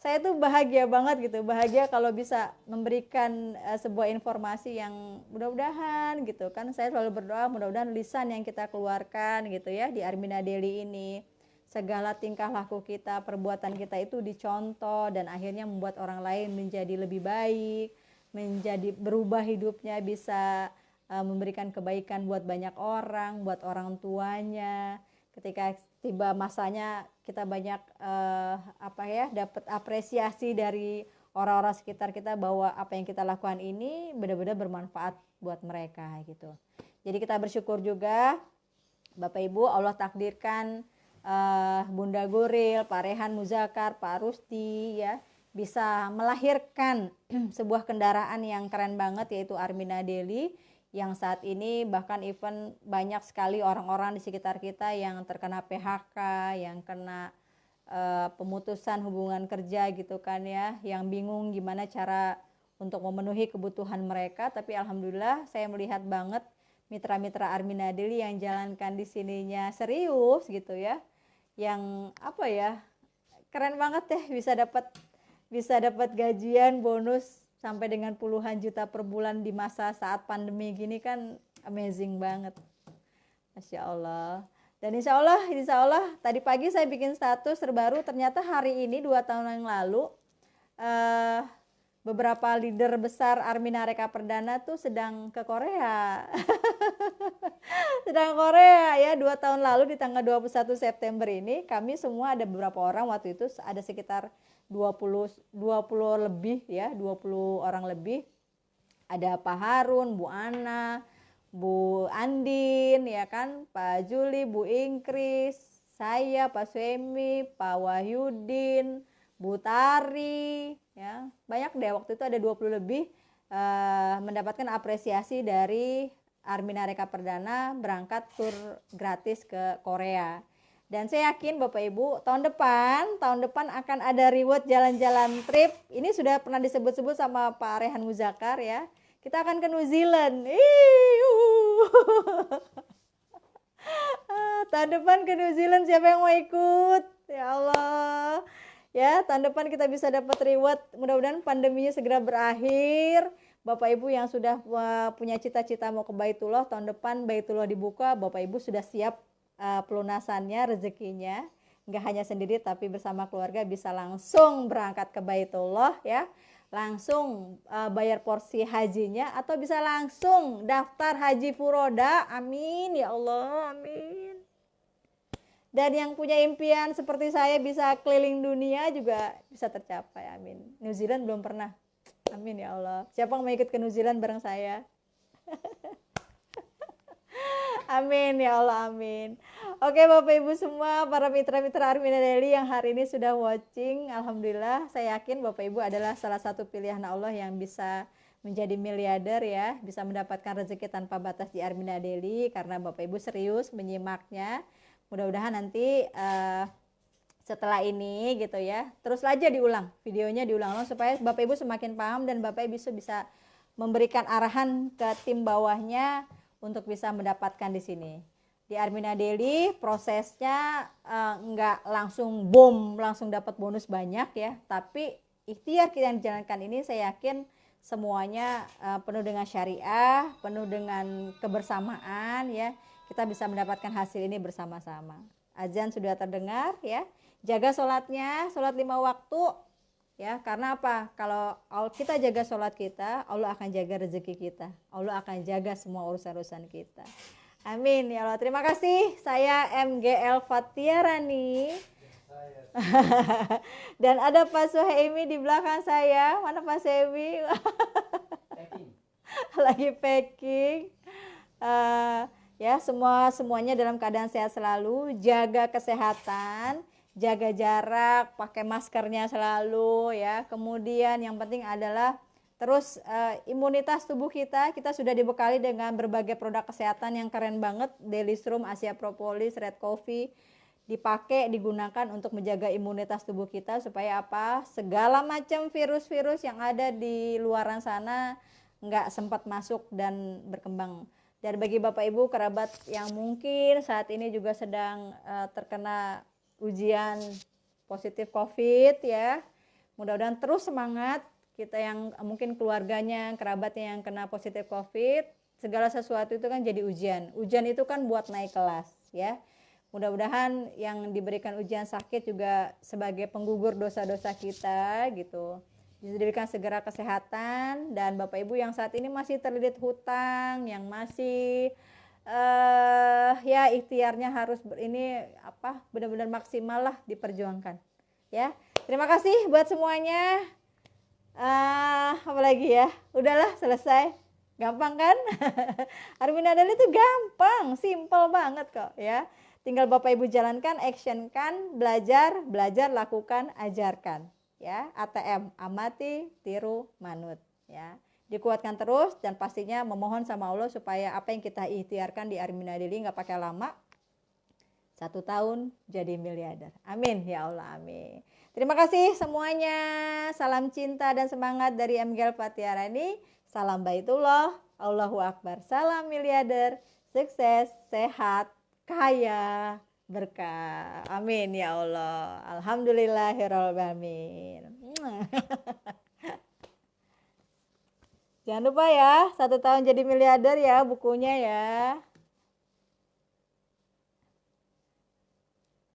Saya tuh bahagia banget gitu, bahagia kalau bisa memberikan sebuah informasi yang mudah-mudahan gitu kan. Saya selalu berdoa mudah-mudahan lisan yang kita keluarkan gitu ya di Armina Daily ini, segala tingkah laku kita, perbuatan kita itu dicontoh dan akhirnya membuat orang lain menjadi lebih baik, menjadi berubah hidupnya, bisa memberikan kebaikan buat banyak orang, buat orang tuanya. Ketika tiba masanya kita banyak dapat apresiasi dari orang-orang sekitar kita bahwa apa yang kita lakukan ini benar-benar bermanfaat buat mereka gitu. Jadi kita bersyukur juga Bapak Ibu, Allah takdirkan Bunda Guril, Pak Rehan Muzakar, Pak Rusdi ya, bisa melahirkan sebuah kendaraan yang keren banget, yaitu Armina Daily, yang saat ini bahkan even banyak sekali orang-orang di sekitar kita yang terkena PHK, yang kena pemutusan hubungan kerja gitu kan ya, yang bingung gimana cara untuk memenuhi kebutuhan mereka. Tapi alhamdulillah saya melihat banget mitra-mitra Armina Daily yang jalankan di sininya serius gitu ya, yang apa ya, keren banget deh, bisa dapat gajian bonus sampai dengan puluhan juta per bulan di masa saat pandemi gini kan amazing banget. Masya Allah. Dan insya Allah tadi pagi saya bikin status terbaru, ternyata hari ini 2 tahun yang lalu beberapa leader besar Armina Reka Perdana tuh sedang ke Korea. Sedang Korea ya, 2 tahun lalu di tanggal 21 September ini kami semua ada beberapa orang, waktu itu ada sekitar 20 lebih ya, 20 orang lebih. Ada Pak Harun, Bu Ana, Bu Andin ya kan, Pak Juli, Bu Ingkris, saya, Pak Suemi, Pak Wahyudin, Bu Tari ya. Banyak deh, waktu itu ada 20 lebih mendapatkan apresiasi dari Armina Reka Perdana berangkat tur gratis ke Korea. Dan saya yakin Bapak Ibu tahun depan akan ada reward jalan-jalan trip. Ini sudah pernah disebut-sebut sama Pak Rehan Muzakar ya. Kita akan ke New Zealand. Tahun depan ke New Zealand, siapa yang mau ikut? Ya Allah. Ya, tahun depan kita bisa dapat reward. Mudah-mudahan pandeminya segera berakhir. Bapak Ibu yang sudah punya cita-cita mau ke Baitullah, tahun depan Baitullah dibuka, Bapak Ibu sudah siap pelunasannya, rezekinya. Nggak hanya sendiri tapi bersama keluarga bisa langsung berangkat ke Baitullah ya. Langsung bayar porsi hajinya, atau bisa langsung daftar haji furoda. Amin ya Allah, amin. Dan yang punya impian seperti saya bisa keliling dunia juga bisa tercapai, amin. New Zealand belum pernah, amin ya Allah. Siapa yang mau ikut ke New Zealand bareng saya? Amin ya Allah, amin. Oke Bapak Ibu semua, para mitra-mitra Armina Daily yang hari ini sudah watching, alhamdulillah saya yakin Bapak Ibu adalah salah satu pilihan Allah yang bisa menjadi miliarder ya, bisa mendapatkan rezeki tanpa batas di Armina Daily karena Bapak Ibu serius menyimaknya. Mudah-mudahan nanti setelah ini gitu ya, terus aja diulang, videonya diulang supaya Bapak Ibu semakin paham dan Bapak Ibu bisa memberikan arahan ke tim bawahnya untuk bisa mendapatkan di sini. Di Armina Daily prosesnya nggak langsung boom, langsung dapat bonus banyak ya, tapi ikhtiar kita yang dijalankan ini saya yakin semuanya penuh dengan syariah, penuh dengan kebersamaan ya. Kita bisa mendapatkan hasil ini bersama-sama. Azan sudah terdengar ya. Jaga sholatnya, sholat 5 waktu ya, karena apa? Kalau kita jaga sholat kita, Allah akan jaga rezeki kita, Allah akan jaga semua urusan-urusan kita. Amin ya Allah. Terima kasih. Saya MGL Fatiarani. Dan ada Pak Suhaimi di belakang saya. Mana Pak Suhaimi? Lagi packing. Ya, semuanya dalam keadaan sehat selalu. Jaga kesehatan, jaga jarak, pakai maskernya selalu ya. Kemudian yang penting adalah terus imunitas tubuh kita sudah dibekali dengan berbagai produk kesehatan yang keren banget. Daily Strom, Asia Propolis, Red Coffee dipakai, digunakan untuk menjaga imunitas tubuh kita supaya apa? Segala macam virus-virus yang ada di luaran sana nggak sempat masuk dan berkembang. Dan bagi Bapak Ibu kerabat yang mungkin saat ini juga sedang terkena ujian positif COVID ya, mudah-mudahan terus semangat. Kita yang mungkin keluarganya, kerabatnya yang kena positif COVID, segala sesuatu itu kan jadi ujian. Ujian itu kan buat naik kelas ya. Mudah-mudahan yang diberikan ujian sakit juga sebagai penggugur dosa-dosa kita gitu. Diberikan segera kesehatan, dan Bapak Ibu yang saat ini masih terlilit hutang, yang masih ya ikhtiarnya harus benar-benar maksimal lah diperjuangkan ya. Terima kasih buat semuanya. Apalagi ya, udahlah selesai, gampang kan? Armina Daily itu gampang, simple banget kok ya. Tinggal Bapak Ibu jalankan, actionkan, belajar, lakukan, ajarkan ya. ATM, amati, tiru, manut ya. Dikuatkan terus dan pastinya memohon sama Allah supaya apa yang kita ikhtiarkan di Armina Daily nggak pakai lama. 1 tahun jadi miliarder. Amin ya Allah, amin. Terima kasih semuanya. Salam cinta dan semangat dari MGL Fathiarani. Salam Baitullah. Allahu Akbar. Salam miliarder. Sukses, sehat, kaya, berkah. Amin ya Allah. Alhamdulillahirrahmanirrahim. Jangan lupa ya, 1 tahun jadi miliarder ya bukunya ya.